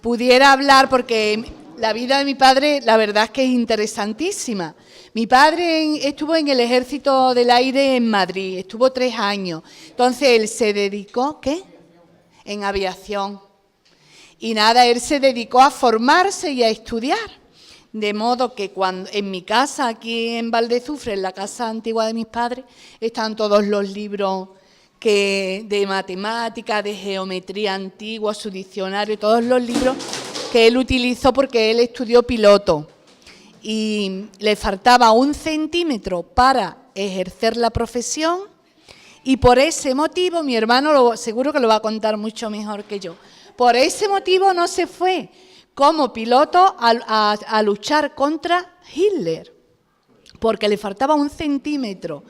pudiera hablar porque la vida de mi padre, la verdad es que es interesantísima. Mi padre estuvo en el Ejército del Aire en Madrid, estuvo 3 años. Entonces él se dedicó, ¿qué? En aviación. Y nada, él se dedicó a formarse y a estudiar. De modo que en mi casa, aquí en Valdezufre, en la casa antigua de mis padres, están todos los libros de matemática, de geometría antigua, su diccionario, todos los libros que él utilizó porque él estudió piloto. Y le faltaba 1 centímetro para ejercer la profesión y por ese motivo, mi hermano seguro que lo va a contar mucho mejor que yo, por ese motivo no se fue como piloto a luchar contra Hitler, porque le faltaba 1 centímetro.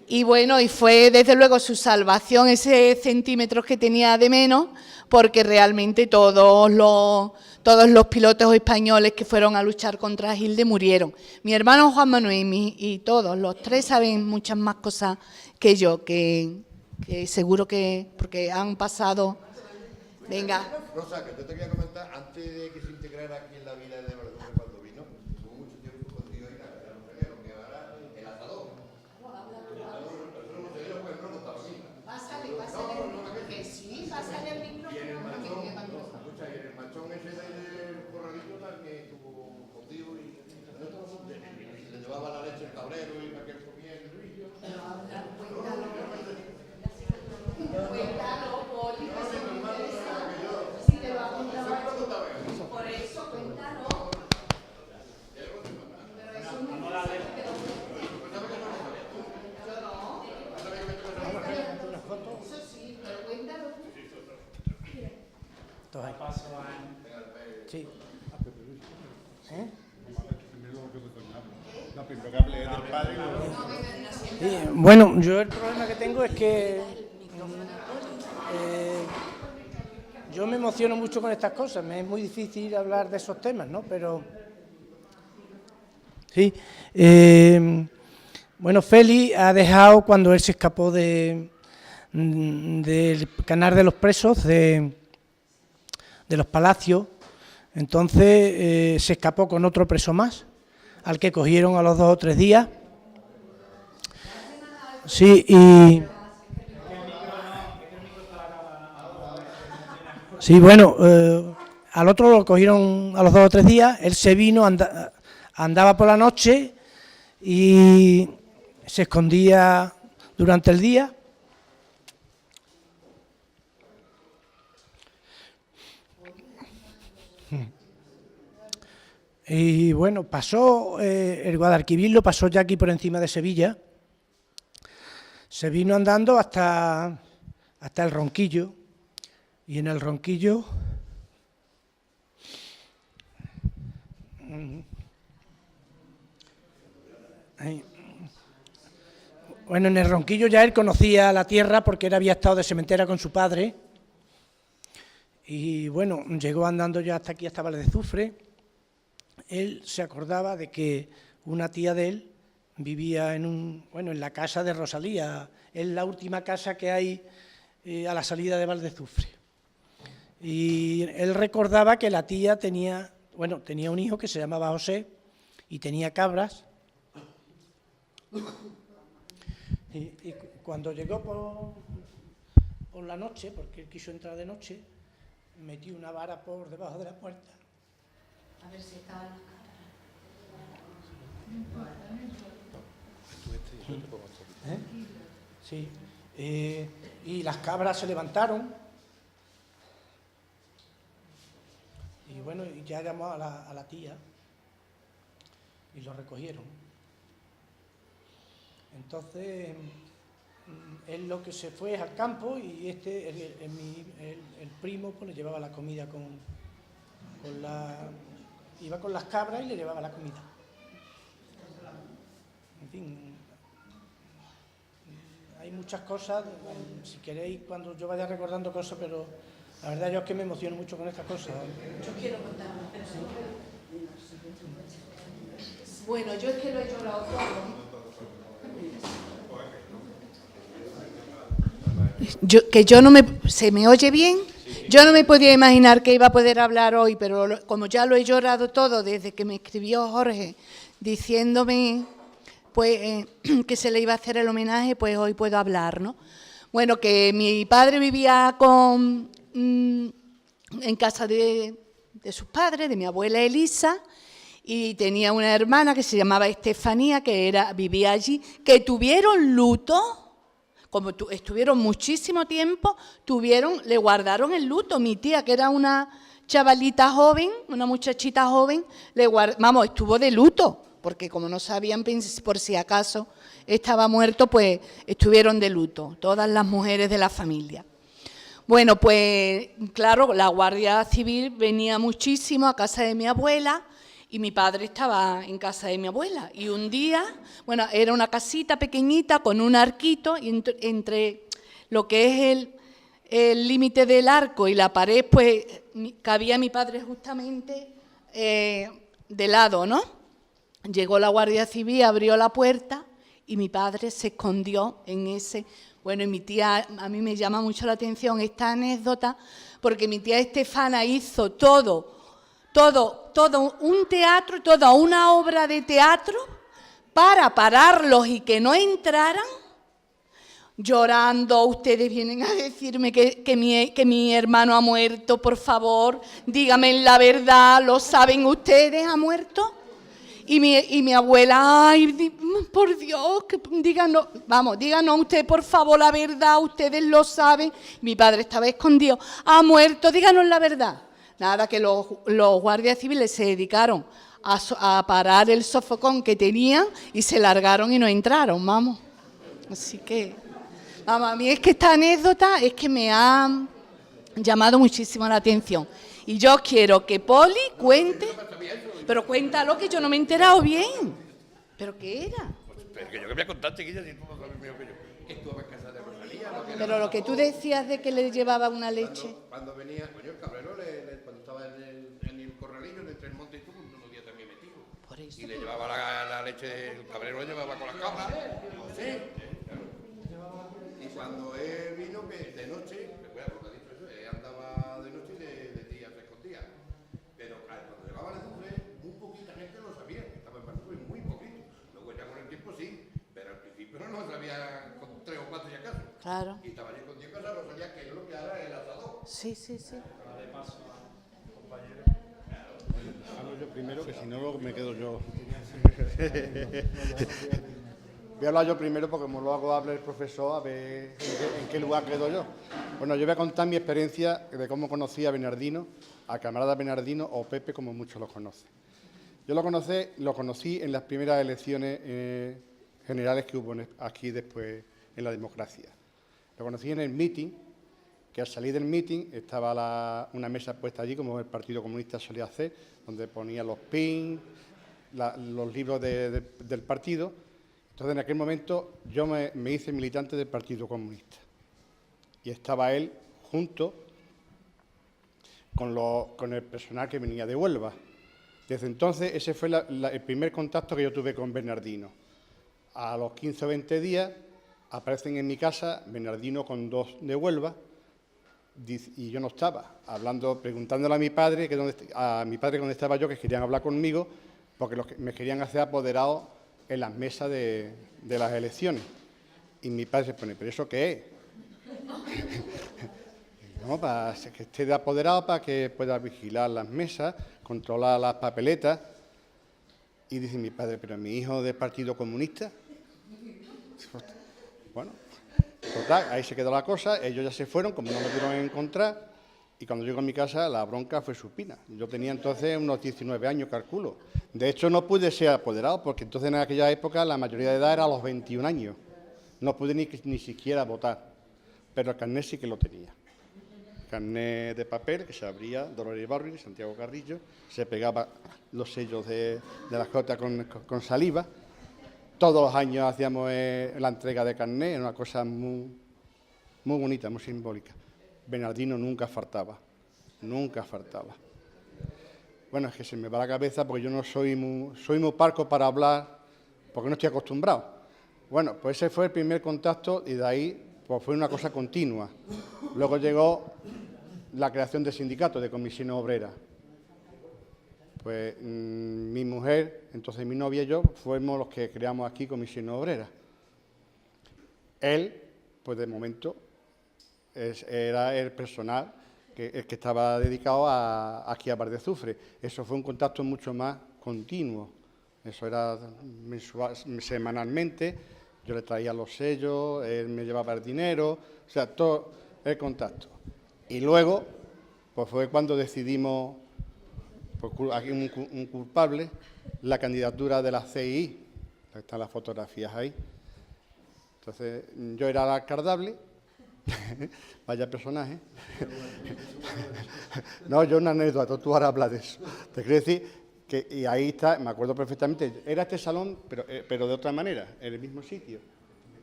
Y bueno, y fue desde luego su salvación ese centímetro que tenía de menos, porque realmente todos los pilotos españoles que fueron a luchar contra Hitler murieron. Mi hermano Juan Manuel y todos, los 3 saben muchas más cosas que yo, que seguro que, porque han pasado. Venga. Rosa, que te quería comentar, antes de que se integrara aquí en la vida de Valdezufre cuando vino, tuvo mucho tiempo contigo ahí, la verdad, no sé qué, lo que ahora el asador. Pásale, sí, pásale el micrófono. Escucha, y el machón ese del corralito también estuvo contigo y le llevaba la leche el cabrero y para que él comía el río. Cuéntalo, Poli, que es muy interesante. Si te va a contar. Por eso, cuéntalo. Pero eso es muy interesante. Todos ahí. Sí. Sí, bueno, yo el problema que tengo es que yo me emociono mucho con estas cosas, me es muy difícil hablar de esos temas, ¿no? Pero sí, bueno, Félix ha dejado, cuando él se escapó del canal de los presos, de los palacios, entonces se escapó con otro preso más, al que cogieron a los 2 o 3 días. Sí, y sí, bueno, al otro lo cogieron a los 2 o 3 días, él se vino, andaba por la noche y se escondía durante el día. Y bueno, pasó, el Guadalquivir lo pasó ya aquí por encima de Sevilla, se vino andando hasta el Ronquillo, y en el Ronquillo bueno, en el Ronquillo ya él conocía la tierra porque él había estado de sementera con su padre, y bueno, llegó andando ya hasta aquí, hasta Valdezufre. Él se acordaba de que una tía de él vivía en la casa de Rosalía, es la última casa que hay a la salida de Valdezufre. Y él recordaba que la tía tenía un hijo que se llamaba José y tenía cabras. Y cuando llegó por la noche, porque él quiso entrar de noche, metió una vara por debajo de la puerta. A ver si estaban las cámaras. Sí, y las cabras se levantaron y bueno, y ya llamó a la tía y lo recogieron. Entonces él lo que se fue es al campo y el primo pues le llevaba la comida iba con las cabras y le llevaba la comida. En fin, hay muchas cosas, si queréis, cuando yo vaya recordando cosas, pero la verdad yo es que me emociono mucho con estas cosas. Yo quiero contar una persona. Bueno, yo es que lo he llorado todo. ¿Se me oye bien? Yo no me podía imaginar que iba a poder hablar hoy, pero como ya lo he llorado todo desde que me escribió Jorge diciéndome pues que se le iba a hacer el homenaje, pues hoy puedo hablar, ¿no? Bueno, que mi padre vivía en casa de sus padres, de mi abuela Elisa, y tenía una hermana que se llamaba Estefanía, que vivía allí, que tuvieron luto. Como estuvieron muchísimo tiempo, le guardaron el luto. Mi tía, que era una chavalita joven, una muchachita joven, estuvo de luto, porque como no sabían por si acaso estaba muerto, pues estuvieron de luto, todas las mujeres de la familia. Bueno, pues claro, la Guardia Civil venía muchísimo a casa de mi abuela, y mi padre estaba en casa de mi abuela. Y un día, bueno, era una casita pequeñita con un arquito, y entre lo que es el límite del arco y la pared, pues cabía mi padre justamente de lado, ¿no? Llegó la Guardia Civil, abrió la puerta y mi padre se escondió en ese. Bueno, y mi tía, a mí me llama mucho la atención esta anécdota, porque mi tía Estefana hizo todo un teatro, toda una obra de teatro para pararlos y que no entraran, llorando. Ustedes vienen a decirme que mi hermano ha muerto, por favor, díganme la verdad, ¿lo saben ustedes? ¿Ha muerto? Y mi abuela, ay, por Dios, díganos ustedes, por favor, la verdad, ustedes lo saben. Mi padre estaba escondido, ha muerto, díganos la verdad. Nada, que los guardias civiles se dedicaron a parar el sofocón que tenían y se largaron y no entraron, vamos. Así que, vamos, a mí es que esta anécdota es que me ha llamado muchísimo la atención. Y yo quiero que Poli cuente, pero cuéntalo que yo no me he enterado bien. ¿Pero qué era? Pero que yo que voy a contar, chiquilla, si tú no sabes mejor que yo. Que estuvo en casa de Rosalía. Pero lo que tú decías de que le llevaba una leche. Cuando venía, coño, el cabrero, cuando estaba en el corralillo, entre el monte y tú, unos días también metido. Por eso. Y le llevaba la leche, el cabrero lo llevaba con las cabras. Sí, claro. Y cuando él vino, que de noche, recuerda lo que ha dicho eso, él andaba de noche y de día se escondía. Pero claro, cuando llegaba a azufre, muy poquita gente lo sabía, que estaba en Azufre, muy poquito. Luego ya con el tiempo sí, pero al principio no lo sabía con 3 o 4 y acaso. Claro. Y estaba allí escondido en casa, Rosalía, que es lo que hará el asador. Sí, sí, sí. Hablo yo primero, que si no luego me quedo yo. Voy a hablar yo primero porque como luego hable el profesor, a ver en qué lugar quedo yo. Bueno, yo voy a contar mi experiencia de cómo conocí a Bernardino, a camarada Bernardino o Pepe, como muchos lo conocen. Yo lo conocí en las primeras elecciones generales que hubo aquí después en la democracia. Lo conocí en el meeting, que al salir del meeting estaba una mesa puesta allí, como el Partido Comunista solía hacer, donde ponía los pins, los libros del partido. Entonces, en aquel momento, yo me hice militante del Partido Comunista. Y estaba él junto con el personal que venía de Huelva. Desde entonces, ese fue el primer contacto que yo tuve con Bernardino. A los 15 o 20 días, aparecen en mi casa Bernardino con 2 de Huelva, y yo no estaba, preguntándole a mi padre dónde estaba yo, que querían hablar conmigo, porque me querían hacer apoderado en las mesas de las elecciones. Y mi padre se pone, ¿pero eso qué es? No, para que esté de apoderado, para que pueda vigilar las mesas, controlar las papeletas. Y dice mi padre, ¿pero mi hijo del Partido Comunista? Bueno, total, ahí se quedó la cosa, ellos ya se fueron, como no me pudieron encontrar, y cuando llego a mi casa la bronca fue supina. Yo tenía entonces unos 19 años, calculo. De hecho, no pude ser apoderado, porque entonces en aquella época la mayoría de edad era a los 21 años. No pude ni siquiera votar, pero el carnet sí que lo tenía. Carnet de papel que se abría, Dolores Barrio y Santiago Carrillo, se pegaba los sellos de las cotas con saliva. Todos los años hacíamos la entrega de carnet, era una cosa muy bonita, muy simbólica. Bernardino nunca faltaba, nunca faltaba. Bueno, es que se me va la cabeza porque yo no soy muy parco para hablar, porque no estoy acostumbrado. Bueno, pues ese fue el primer contacto y de ahí pues fue una cosa continua. Luego llegó la creación de sindicatos, de comisiones obreras. Pues mi mujer, entonces mi novia y yo, fuimos los que creamos aquí comisiones obreras. Él, pues de momento, era el personal el que estaba dedicado aquí a Bar de Azufre. Eso fue un contacto mucho más continuo. Eso era semanalmente. Yo le traía los sellos, él me llevaba el dinero, o sea, todo el contacto. Y luego, pues fue cuando decidimos, aquí un culpable, la candidatura de la CII. Están las fotografías ahí. Entonces, yo era el alcaldable. Vaya personaje. No, yo una anécdota, tú ahora hablas de eso. Te quiero decir que, y ahí está, me acuerdo perfectamente, era este salón, pero de otra manera, en el mismo sitio.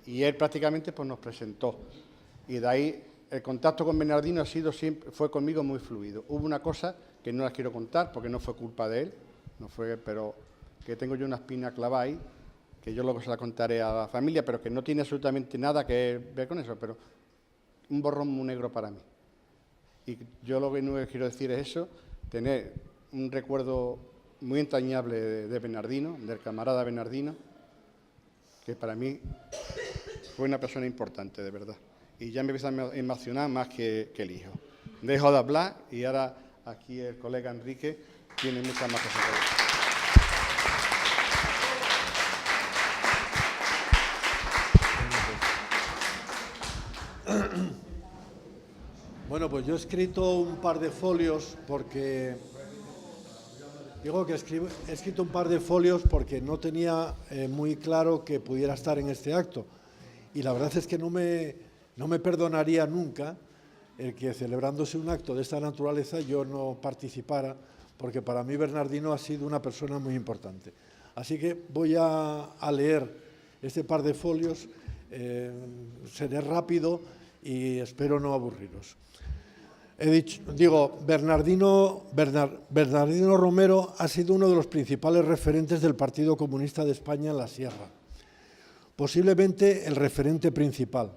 Y él prácticamente pues nos presentó. Y de ahí el contacto con Bernardino fue conmigo muy fluido. Hubo una cosa que no la quiero contar porque no fue culpa de él, pero que tengo yo una espina clavada ahí, que yo luego se la contaré a la familia, pero que no tiene absolutamente nada que ver con eso, pero un borrón muy negro para mí. Y yo lo que no quiero decir es eso, tener un recuerdo muy entrañable de Bernardino, del camarada Bernardino, que para mí fue una persona importante, de verdad. Y ya me empieza a emocionar más que el hijo. Dejo de hablar y ahora aquí el colega Enrique tiene muchas más cosas que decir. Bueno, pues yo he escrito un par de folios porque... Digo que he escrito un par de folios porque no tenía muy claro que pudiera estar en este acto. Y la verdad es que no me perdonaría nunca el que celebrándose un acto de esta naturaleza yo no participara, porque para mí Bernardino ha sido una persona muy importante. Así que voy a leer este par de folios, seré rápido y espero no aburriros. Bernardino Romero ha sido uno de los principales referentes del Partido Comunista de España en la Sierra, posiblemente el referente principal.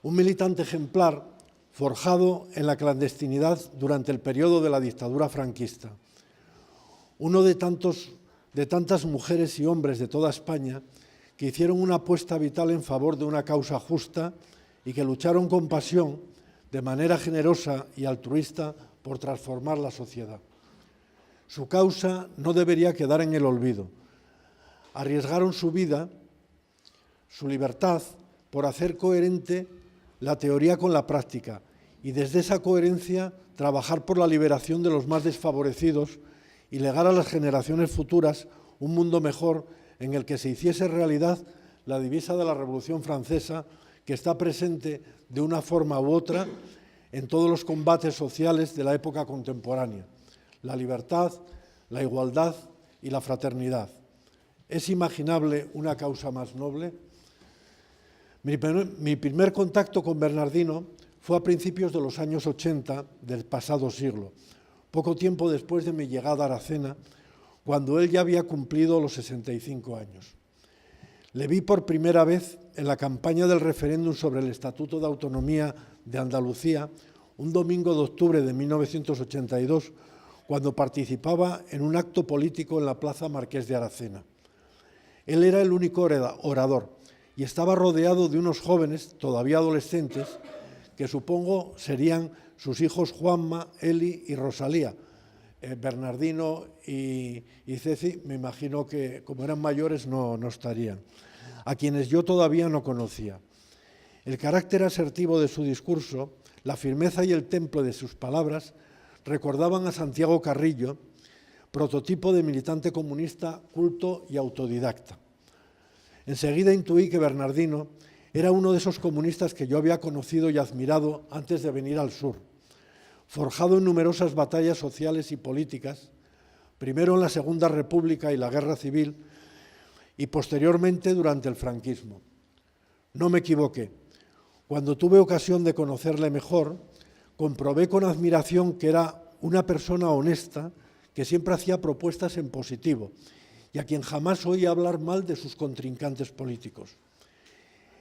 Un militante ejemplar forjado en la clandestinidad durante el periodo de la dictadura franquista. Uno de tantas mujeres y hombres de toda España que hicieron una apuesta vital en favor de una causa justa y que lucharon con pasión, de manera generosa y altruista, por transformar la sociedad. Su causa no debería quedar en el olvido. Arriesgaron su vida, su libertad, por hacer coherente la teoría con la práctica y desde esa coherencia trabajar por la liberación de los más desfavorecidos y legar a las generaciones futuras un mundo mejor en el que se hiciese realidad la divisa de la Revolución Francesa, que está presente de una forma u otra en todos los combates sociales de la época contemporánea: la libertad, la igualdad y la fraternidad. ¿Es imaginable una causa más noble? Mi primer contacto con Bernardino fue a principios de los años 80 del pasado siglo, poco tiempo después de mi llegada a Aracena, cuando él ya había cumplido los 65 años. Le vi por primera vez en la campaña del referéndum sobre el Estatuto de Autonomía de Andalucía, un domingo de octubre de 1982, cuando participaba en un acto político en la Plaza Marqués de Aracena. Él era el único orador y estaba rodeado de unos jóvenes, todavía adolescentes, que supongo serían sus hijos Juanma, Eli y Rosalía. Bernardino y Ceci, me imagino que como eran mayores no estarían, a quienes yo todavía no conocía. El carácter asertivo de su discurso, la firmeza y el temple de sus palabras recordaban a Santiago Carrillo, prototipo de militante comunista culto y autodidacta. Enseguida intuí que Bernardino era uno de esos comunistas que yo había conocido y admirado antes de venir al sur, forjado en numerosas batallas sociales y políticas, primero en la Segunda República y la Guerra Civil y posteriormente durante el franquismo. No me equivoqué. Cuando tuve ocasión de conocerle mejor, comprobé con admiración que era una persona honesta que siempre hacía propuestas en positivo y a quien jamás oí hablar mal de sus contrincantes políticos.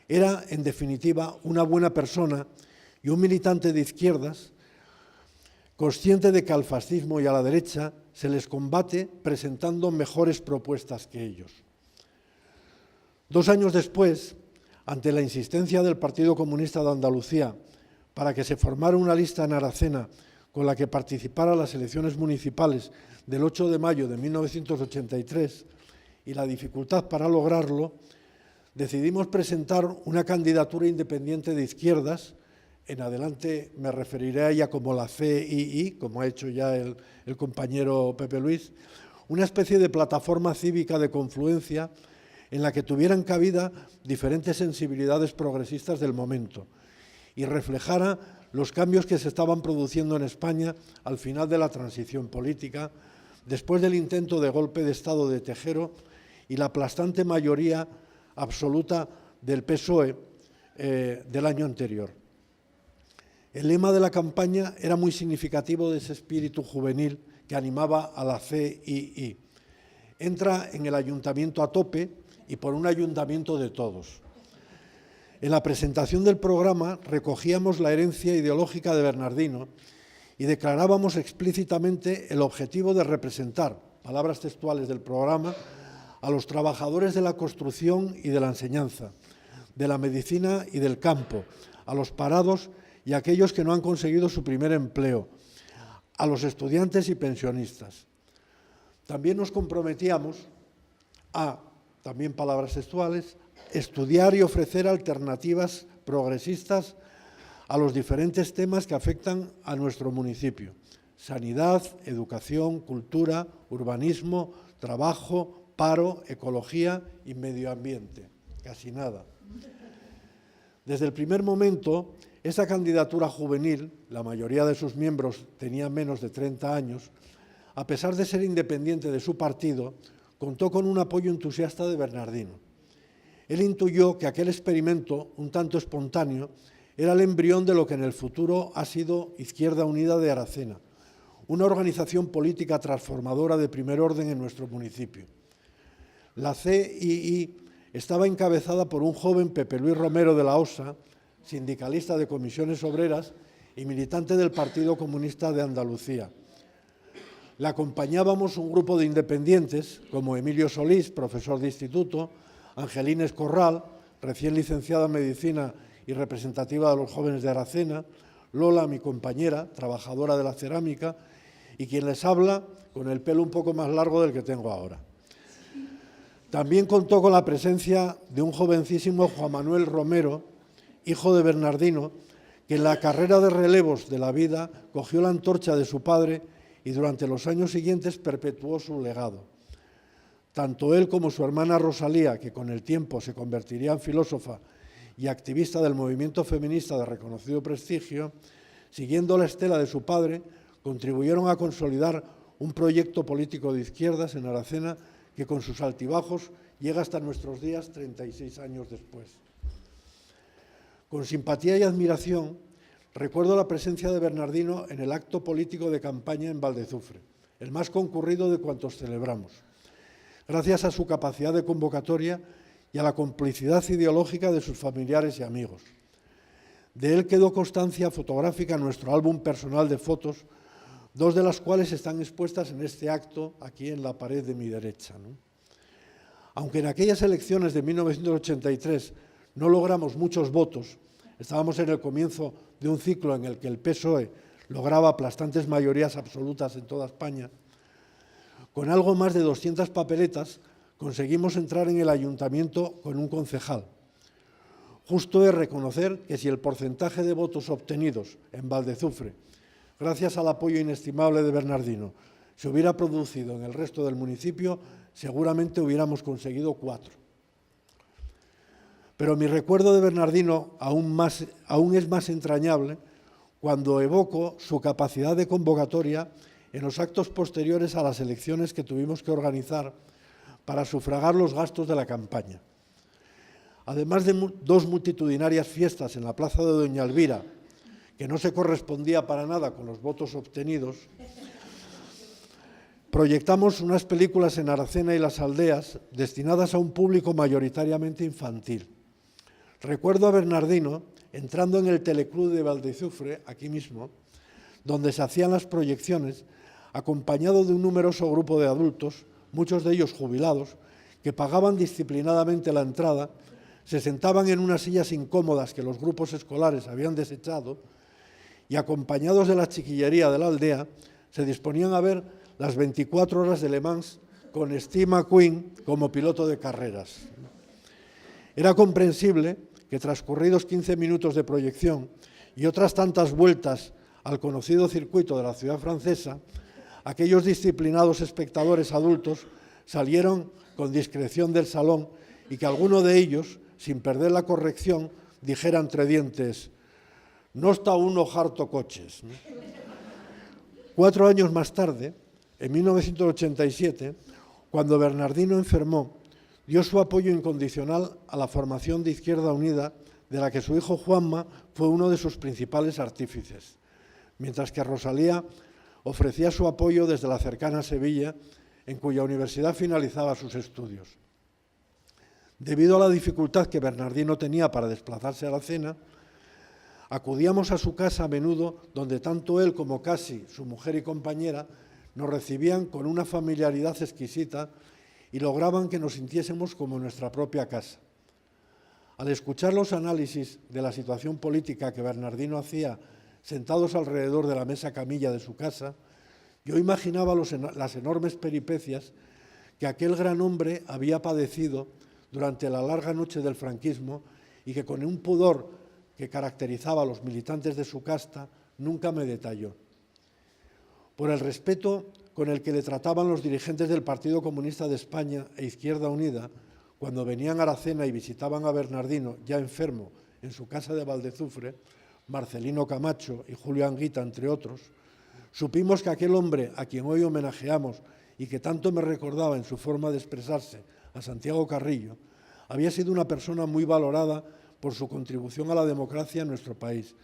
Era, en definitiva, una buena persona y un militante de izquierdas, consciente de que al fascismo y a la derecha se les combate presentando mejores propuestas que ellos. 2 años después, ante la insistencia del Partido Comunista de Andalucía para que se formara una lista en Aracena con la que participara las elecciones municipales del 8 de mayo de 1983 y la dificultad para lograrlo, decidimos presentar una candidatura independiente de izquierdas. En adelante me referiré a ella como la CII, como ha hecho ya el compañero Pepe Luis, una especie de plataforma cívica de confluencia en la que tuvieran cabida diferentes sensibilidades progresistas del momento y reflejara los cambios que se estaban produciendo en España al final de la transición política, después del intento de golpe de Estado de Tejero y la aplastante mayoría absoluta del PSOE del año anterior. El lema de la campaña era muy significativo de ese espíritu juvenil que animaba a la CII. Entra en el ayuntamiento a tope y por un ayuntamiento de todos. En la presentación del programa recogíamos la herencia ideológica de Bernardino y declarábamos explícitamente el objetivo de representar, palabras textuales del programa, a los trabajadores de la construcción y de la enseñanza, de la medicina y del campo, a los parados y a aquellos que no han conseguido su primer empleo, a los estudiantes y pensionistas. También nos comprometíamos a, también palabras textuales, estudiar y ofrecer alternativas progresistas a los diferentes temas que afectan a nuestro municipio: sanidad, educación, cultura, urbanismo, trabajo, paro, ecología y medio ambiente. Casi nada. Desde el primer momento, esa candidatura juvenil, la mayoría de sus miembros tenían menos de 30 años, a pesar de ser independiente de su partido, contó con un apoyo entusiasta de Bernardino. Él intuyó que aquel experimento, un tanto espontáneo, era el embrión de lo que en el futuro ha sido Izquierda Unida de Aracena, una organización política transformadora de primer orden en nuestro municipio. La CII estaba encabezada por un joven Pepe Luis Romero de la Osa, sindicalista de comisiones obreras y militante del Partido Comunista de Andalucía. Le acompañábamos un grupo de independientes como Emilio Solís, profesor de instituto, Angelines Corral, recién licenciada en Medicina y representativa de los jóvenes de Aracena, Lola, mi compañera, trabajadora de la cerámica, y quien les habla con el pelo un poco más largo del que tengo ahora. También contó con la presencia de un jovencísimo Juan Manuel Romero, hijo de Bernardino, que en la carrera de relevos de la vida cogió la antorcha de su padre y durante los años siguientes perpetuó su legado. Tanto él como su hermana Rosalía, que con el tiempo se convertiría en filósofa y activista del movimiento feminista de reconocido prestigio, siguiendo la estela de su padre, contribuyeron a consolidar un proyecto político de izquierdas en Aracena que con sus altibajos llega hasta nuestros días 36 años después. Con simpatía y admiración recuerdo la presencia de Bernardino en el acto político de campaña en Valdezufre, el más concurrido de cuantos celebramos, gracias a su capacidad de convocatoria y a la complicidad ideológica de sus familiares y amigos. De él quedó constancia fotográfica en nuestro álbum personal de fotos, dos de las cuales están expuestas en este acto, aquí en la pared de mi derecha, ¿no? Aunque en aquellas elecciones de 1983 no logramos muchos votos, estábamos en el comienzo de un ciclo en el que el PSOE lograba aplastantes mayorías absolutas en toda España, con algo más de 200 papeletas conseguimos entrar en el ayuntamiento con un concejal. Justo es reconocer que si el porcentaje de votos obtenidos en Valdezufre, gracias al apoyo inestimable de Bernardino, se hubiera producido en el resto del municipio, seguramente hubiéramos conseguido 4. Pero mi recuerdo de Bernardino aún es más entrañable cuando evoco su capacidad de convocatoria en los actos posteriores a las elecciones que tuvimos que organizar para sufragar los gastos de la campaña. Además de dos multitudinarias fiestas en la plaza de Doña Elvira, que no se correspondía para nada con los votos obtenidos, proyectamos unas películas en Aracena y las aldeas destinadas a un público mayoritariamente infantil. Recuerdo a Bernardino entrando en el Teleclub de Valdezufre, aquí mismo, donde se hacían las proyecciones, acompañado de un numeroso grupo de adultos, muchos de ellos jubilados, que pagaban disciplinadamente la entrada, se sentaban en unas sillas incómodas que los grupos escolares habían desechado y, acompañados de la chiquillería de la aldea, se disponían a ver las 24 horas de Le Mans con Steve McQueen como piloto de carreras. Era comprensible que transcurridos 15 minutos de proyección y otras tantas vueltas al conocido circuito de la ciudad francesa, aquellos disciplinados espectadores adultos salieron con discreción del salón y que alguno de ellos, sin perder la corrección, dijera entre dientes: «No está uno harto coches». 4 años más tarde, en 1987, cuando Bernardino enfermó, dio su apoyo incondicional a la formación de Izquierda Unida, de la que su hijo Juanma fue uno de sus principales artífices, mientras que Rosalía ofrecía su apoyo desde la cercana Sevilla, en cuya universidad finalizaba sus estudios. Debido a la dificultad que Bernardino tenía para desplazarse a Aracena, acudíamos a su casa a menudo, donde tanto él como Casi, su mujer y compañera, nos recibían con una familiaridad exquisita y lograban que nos sintiésemos como nuestra propia casa. Al escuchar los análisis de la situación política que Bernardino hacía sentados alrededor de la mesa camilla de su casa, yo imaginaba las enormes peripecias que aquel gran hombre había padecido durante la larga noche del franquismo y que, con un pudor que caracterizaba a los militantes de su casta, nunca me detalló. Por el respeto con el que le trataban los dirigentes del Partido Comunista de España e Izquierda Unida cuando venían a Aracena y visitaban a Bernardino, ya enfermo, en su casa de Valdezufre, Marcelino Camacho y Julio Anguita, entre otros, supimos que aquel hombre a quien hoy homenajeamos y que tanto me recordaba en su forma de expresarse a Santiago Carrillo, había sido una persona muy valorada por su contribución a la democracia en nuestro país,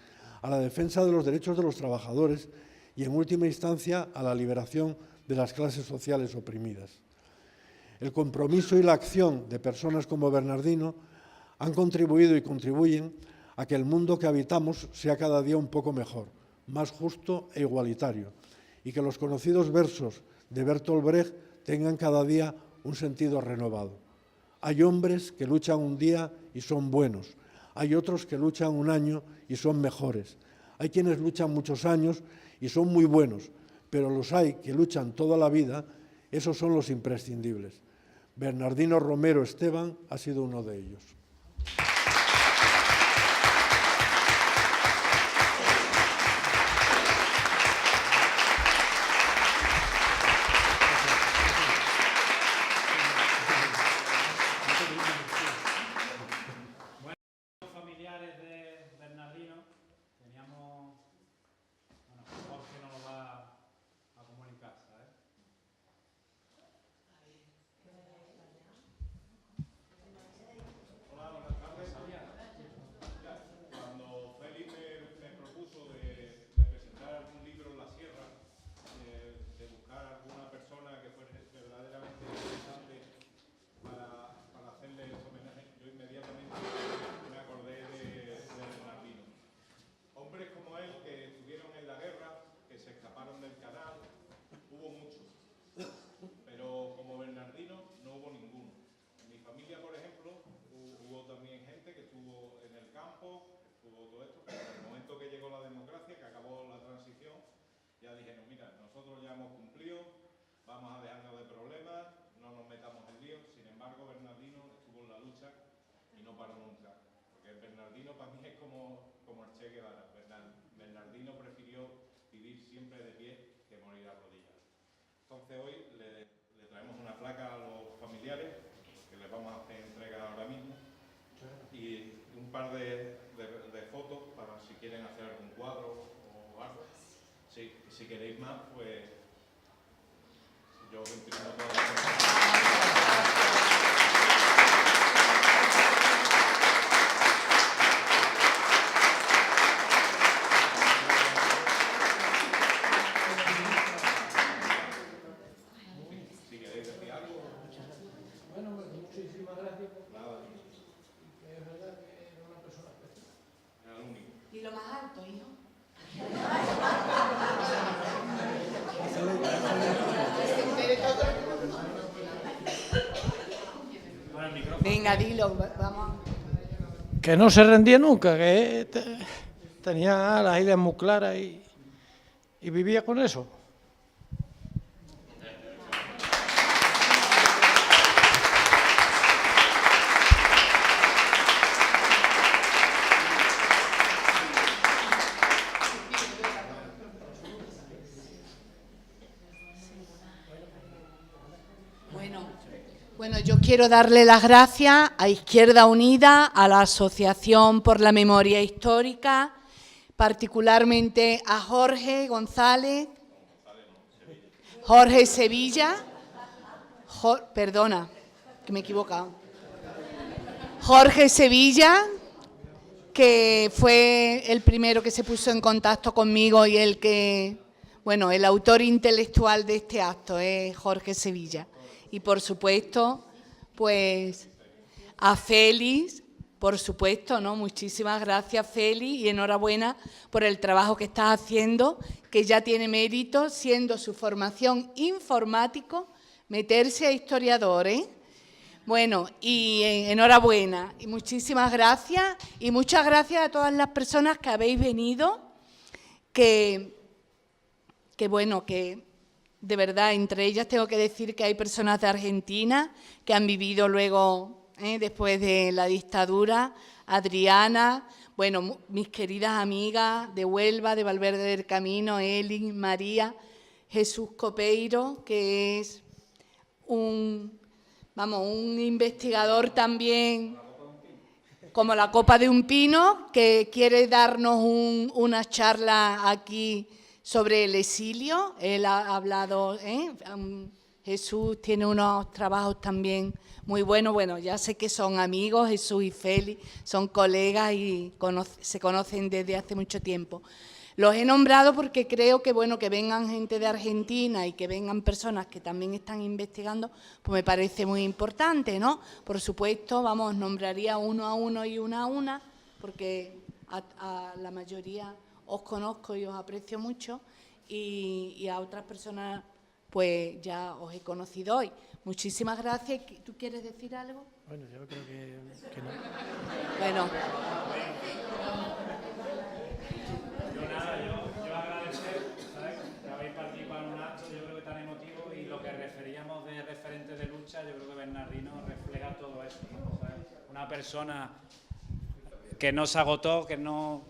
a la defensa de los derechos de los trabajadores y, en última instancia, a la liberación de las clases sociales oprimidas. El compromiso y la acción de personas como Bernardino han contribuido y contribuyen a que el mundo que habitamos sea cada día un poco mejor, más justo e igualitario, y que los conocidos versos de Bertolt Brecht tengan cada día un sentido renovado. Hay hombres que luchan un día y son buenos, hay otros que luchan un año y son mejores, hay quienes luchan muchos años y son muy buenos, pero los hay que luchan toda la vida, esos son los imprescindibles. Bernardino Romero Esteban ha sido uno de ellos. Ya dijeron, mira, nosotros ya hemos cumplido, vamos a dejarnos de problemas, no nos metamos en líos. Sin embargo, Bernardino estuvo en la lucha y no paró nunca. Porque Bernardino para mí es como el Che Guevara. Bernardino prefirió vivir siempre de pie que morir a rodillas. Entonces hoy le traemos una placa a los familiares, que les vamos a hacer entrega ahora mismo, y un par de fotos para si quieren hacer algún cuadro o algo. Si queréis más, pues yo os imprimo todas las cosas. Si queréis decir algo. Bueno, muchísimas gracias. Nada. Es verdad que era una persona especial. Era el único. Y lo más alto, hijo. Venga, dilo, vamos. Que no se rendía nunca, que tenía las ideas muy claras y vivía con eso. Bueno, yo quiero darle las gracias a Izquierda Unida, a la Asociación por la Memoria Histórica, particularmente a Jorge González, Jorge Sevilla, perdona, que me he equivocado, Jorge Sevilla, que fue el primero que se puso en contacto conmigo y el autor intelectual de este acto es Jorge Sevilla. Y, por supuesto, pues a Félix, por supuesto, ¿no? Muchísimas gracias, Félix, y enhorabuena por el trabajo que estás haciendo, que ya tiene mérito, siendo su formación informático, meterse a historiador, ¿eh? Bueno, y enhorabuena, y muchísimas gracias, y muchas gracias a todas las personas que habéis venido, que de verdad, entre ellas tengo que decir que hay personas de Argentina que han vivido luego, después de la dictadura, Adriana, bueno, mis queridas amigas de Huelva, de Valverde del Camino, Eli, María, Jesús Copeiro, que es un investigador también como la copa de un pino, que quiere darnos una charla aquí sobre el exilio. Él ha hablado, Jesús tiene unos trabajos también muy buenos. Bueno, ya sé que son amigos, Jesús y Félix, son colegas y se conocen desde hace mucho tiempo. Los he nombrado porque creo que, bueno, que vengan gente de Argentina y que vengan personas que también están investigando, pues me parece muy importante, ¿no? Por supuesto, vamos, nombraría uno a uno y una a una, porque a la mayoría os conozco y os aprecio mucho, y a otras personas pues ya os he conocido hoy. Muchísimas gracias. ¿Tú quieres decir algo? Bueno, yo creo que no. Bueno. Yo agradecer, ¿sabes?, que habéis participado en un acto, yo creo que tan emotivo, y lo que referíamos de referentes de lucha, yo creo que Bernardino refleja todo eso, ¿no? ¿Sabes? Una persona que no se agotó, que no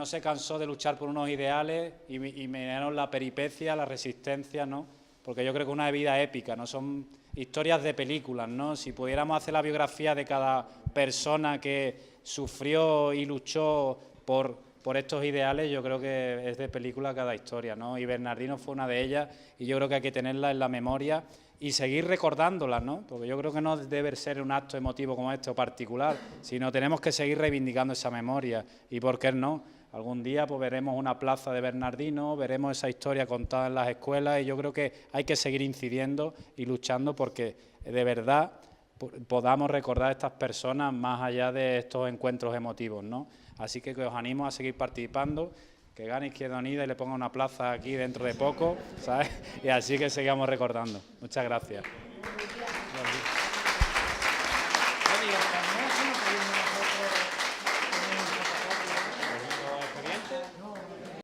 se cansó de luchar por unos ideales y miraron la peripecia, la resistencia, ¿no? Porque yo creo que una vida épica, ¿no? Son historias de películas, ¿no? Si pudiéramos hacer la biografía de cada persona que sufrió y luchó por estos ideales, yo creo que es de película cada historia, ¿no? Y Bernardino fue una de ellas, y yo creo que hay que tenerla en la memoria y seguir recordándolas, ¿no? Porque yo creo que no debe ser un acto emotivo como este o particular, sino tenemos que seguir reivindicando esa memoria. Y por qué no, algún día pues veremos una plaza de Bernardino, veremos esa historia contada en las escuelas, y yo creo que hay que seguir incidiendo y luchando porque de verdad podamos recordar a estas personas más allá de estos encuentros emotivos, ¿no? Así que os animo a seguir participando, que gane Izquierda Unida y le ponga una plaza aquí dentro de poco, ¿sabes? Y así que sigamos recordando. Muchas gracias.